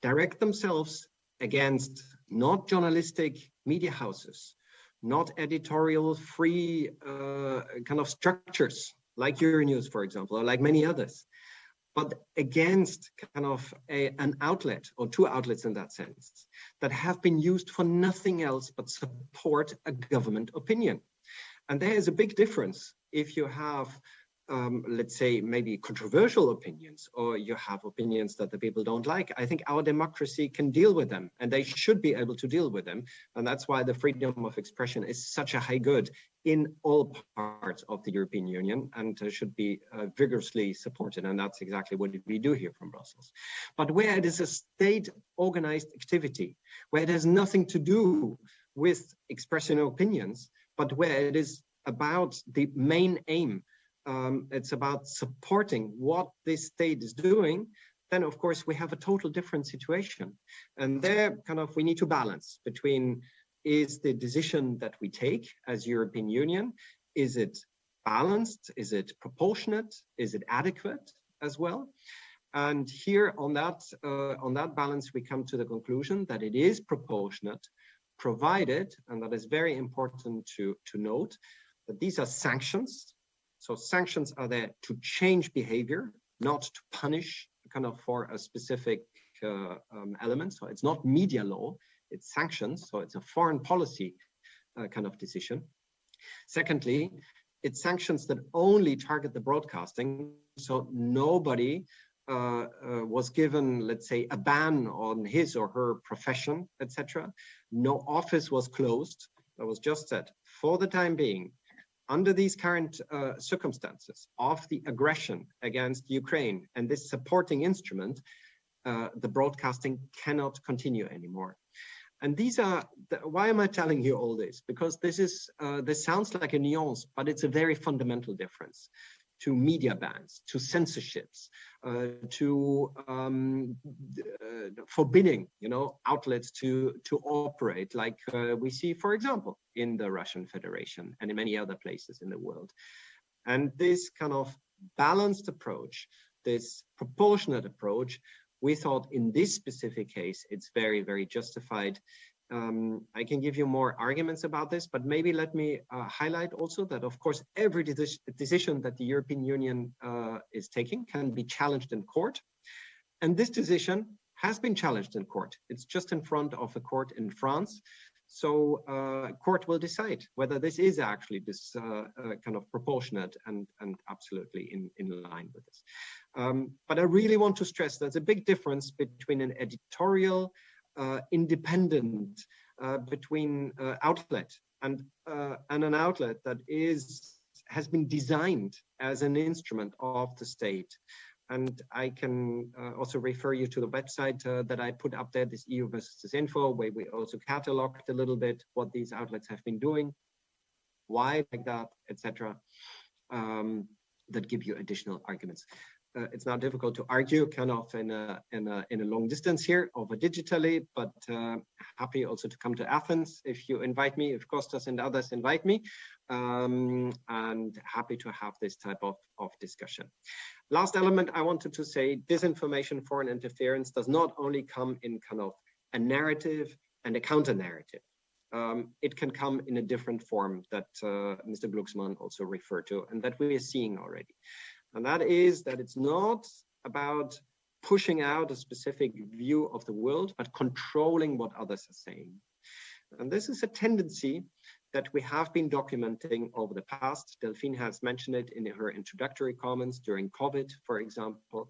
direct themselves against not journalistic media houses, not editorial free kind of structures like Euronews, for example, or like many others, but against kind of an outlet or two outlets in that sense that have been used for nothing else but support a government opinion. And there is a big difference if you have, let's say, maybe controversial opinions, or you have opinions that the people don't like. I think our democracy can deal with them, and they should be able to deal with them. And that's why the freedom of expression is such a high good in all parts of the European Union, and should be vigorously supported. And that's exactly what we do here from Brussels. But where it is a state-organized activity, where it has nothing to do with expressing opinions, but where it is about the main aim, it's about supporting what this state is doing, then of course we have a total different situation. And there kind of we need to balance between, is the decision that we take as European Union, is it balanced, is it proportionate, is it adequate as well? And here on that balance we come to the conclusion that it is proportionate, provided, and that is very important to note, that these are sanctions. So sanctions are there to change behavior, not to punish kind of for a specific element. So it's not media law, it's sanctions. So it's a foreign policy kind of decision. Secondly, it's sanctions that only target the broadcasting. So nobody was given, let's say, a ban on his or her profession, etc. No office was closed. That was just said. For the time being, under these current circumstances of the aggression against Ukraine and this supporting instrument, the broadcasting cannot continue anymore. And these are, why am I telling you all this? Because this sounds like a nuance, but it's a very fundamental difference to media bans, to censorships, to forbidding, outlets to operate, like we see, for example, in the Russian Federation and in many other places in the world. And this kind of balanced approach, this proportionate approach, we thought in this specific case, it's very, very justified. I can give you more arguments about this, but maybe let me highlight also that, of course, every decision that the European Union is taking can be challenged in court. And this decision has been challenged in court. It's just in front of a court in France. So court will decide whether this is actually this kind of proportionate and absolutely in line with this. But I really want to stress there's a big difference between an editorial independent between outlet and an outlet that has been designed as an instrument of the state. And I can also refer you to the website that I put up there, this EU versus Info, where we also cataloged a little bit what these outlets have been doing, why like that, etc. That give you additional arguments. It's not difficult to argue kind of in a long distance here over digitally, but happy also to come to Athens if you invite me, if Kostas and others invite me, and happy to have this type of discussion. Last element I wanted to say, disinformation, foreign interference does not only come in kind of a narrative and a counter narrative. It can come in a different form that Mr. Glucksmann also referred to and that we are seeing already. And that is that it's not about pushing out a specific view of the world, but controlling what others are saying. And this is a tendency that we have been documenting over the past. Delphine has mentioned it in her introductory comments during COVID, for example,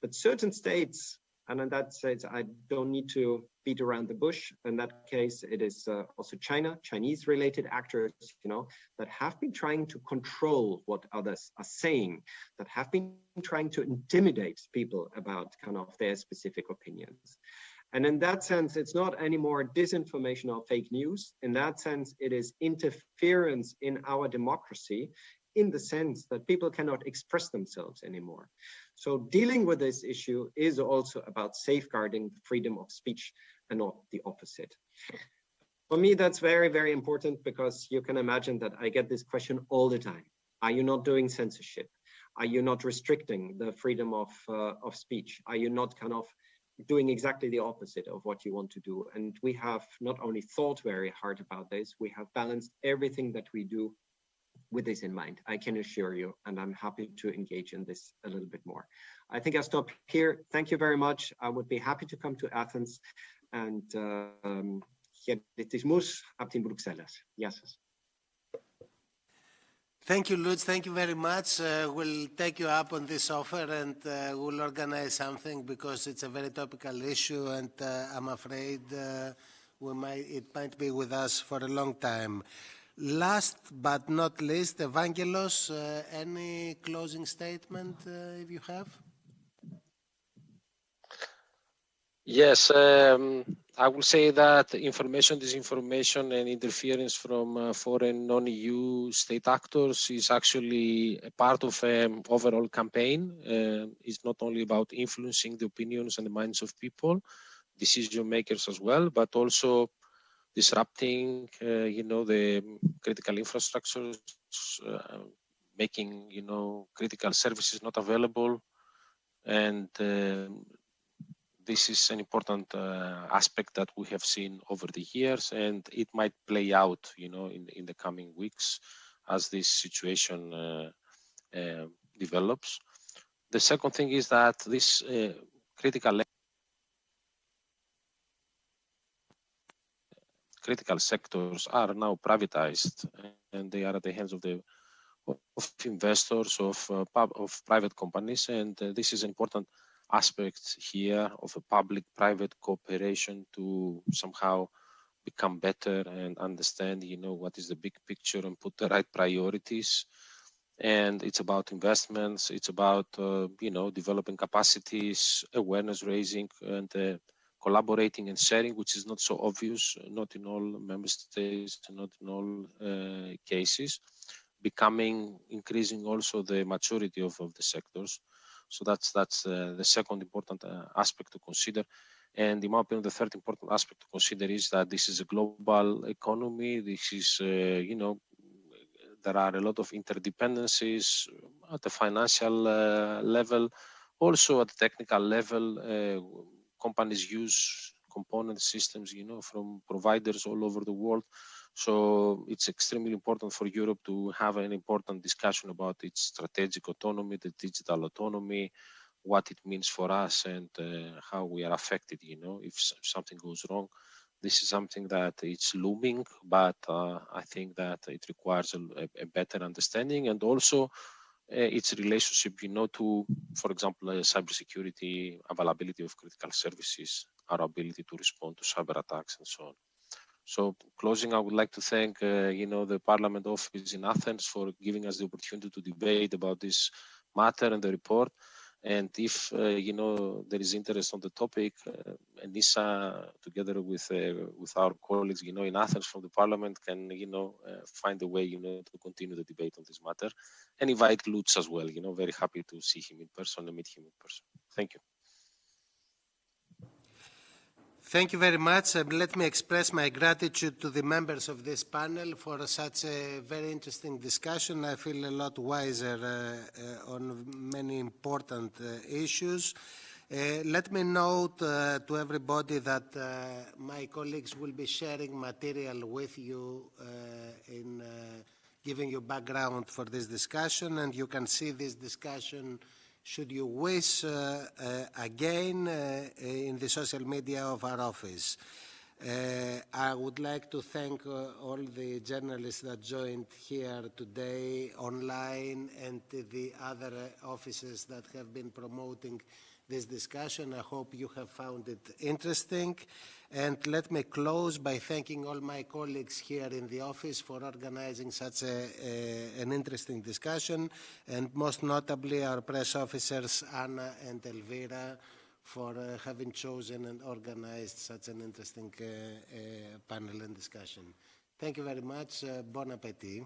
that certain states, and in that sense, I don't need to beat around the bush. In that case, it is also Chinese related actors, that have been trying to control what others are saying, that have been trying to intimidate people about kind of their specific opinions. And in that sense, it's not anymore disinformation or fake news. In that sense, it is interference in our democracy in the sense that people cannot express themselves anymore. So dealing with this issue is also about safeguarding freedom of speech and not the opposite. For me, that's very, very important because you can imagine that I get this question all the time. Are you not doing censorship? Are you not restricting the freedom of speech? Are you not kind of doing exactly the opposite of what you want to do? And we have not only thought very hard about this, we have balanced everything that we do with this in mind, I can assure you, and I'm happy to engage in this a little bit more. I think I'll stop here. Thank you very much. I would be happy to come to Athens and Yes. Thank you, Lutz. Thank you very much. We'll take you up on this offer and we'll organize something because it's a very topical issue and I'm afraid it might be with us for a long time. Last but not least, Evángelos, any closing statement if you have? Yes, I will say that information, disinformation and interference from foreign non-EU state actors is actually a part of an overall campaign. It's not only about influencing the opinions and the minds of people, decision makers as well, but also disrupting, the critical infrastructures, making, critical services not available, and this is an important aspect that we have seen over the years, and it might play out, in the coming weeks as this situation develops. The second thing is that this critical sectors are now privatized, and they are at the hands of investors, of private companies, and this is an important aspect here of a public-private cooperation to somehow become better and understand, what is the big picture and put the right priorities. And it's about investments, it's about, developing capacities, awareness raising, and collaborating and sharing, which is not so obvious, not in all member states, not in all cases, increasing also the maturity of the sectors. So that's the second important aspect to consider. And in my opinion, the third important aspect to consider is that this is a global economy. This is, there are a lot of interdependencies at the financial level, also at the technical level. Companies use component systems, from providers all over the world. So it's extremely important for Europe to have an important discussion about its strategic autonomy, the digital autonomy, what it means for us, and how we are affected, if something goes wrong. This is something that it's looming, but I think that it requires a better understanding, and also its relationship, to, for example, cybersecurity, availability of critical services, our ability to respond to cyber attacks, and so on. So, closing, I would like to thank, the Parliament office in Athens for giving us the opportunity to debate about this matter and the report. And if, there is interest on the topic, Enisa, together with our colleagues, in Athens from the Parliament, can, find a way, to continue the debate on this matter, and invite Lutz as well. Very happy to see him in person and meet him in person. Thank you. Thank you very much. Let me express my gratitude to the members of this panel for such a very interesting discussion. I feel a lot wiser on many important issues. Let me note to everybody that my colleagues will be sharing material with you in giving you background for this discussion, and you can see this discussion, should you wish, again in the social media of our office. I would like to thank all the journalists that joined here today online, and the other offices that have been promoting this discussion. I hope you have found it interesting. And let me close by thanking all my colleagues here in the office for organizing such an interesting discussion, and most notably our press officers, Anna and Elvira, for having chosen and organized such an interesting panel and discussion. Thank you very much. Bon appétit.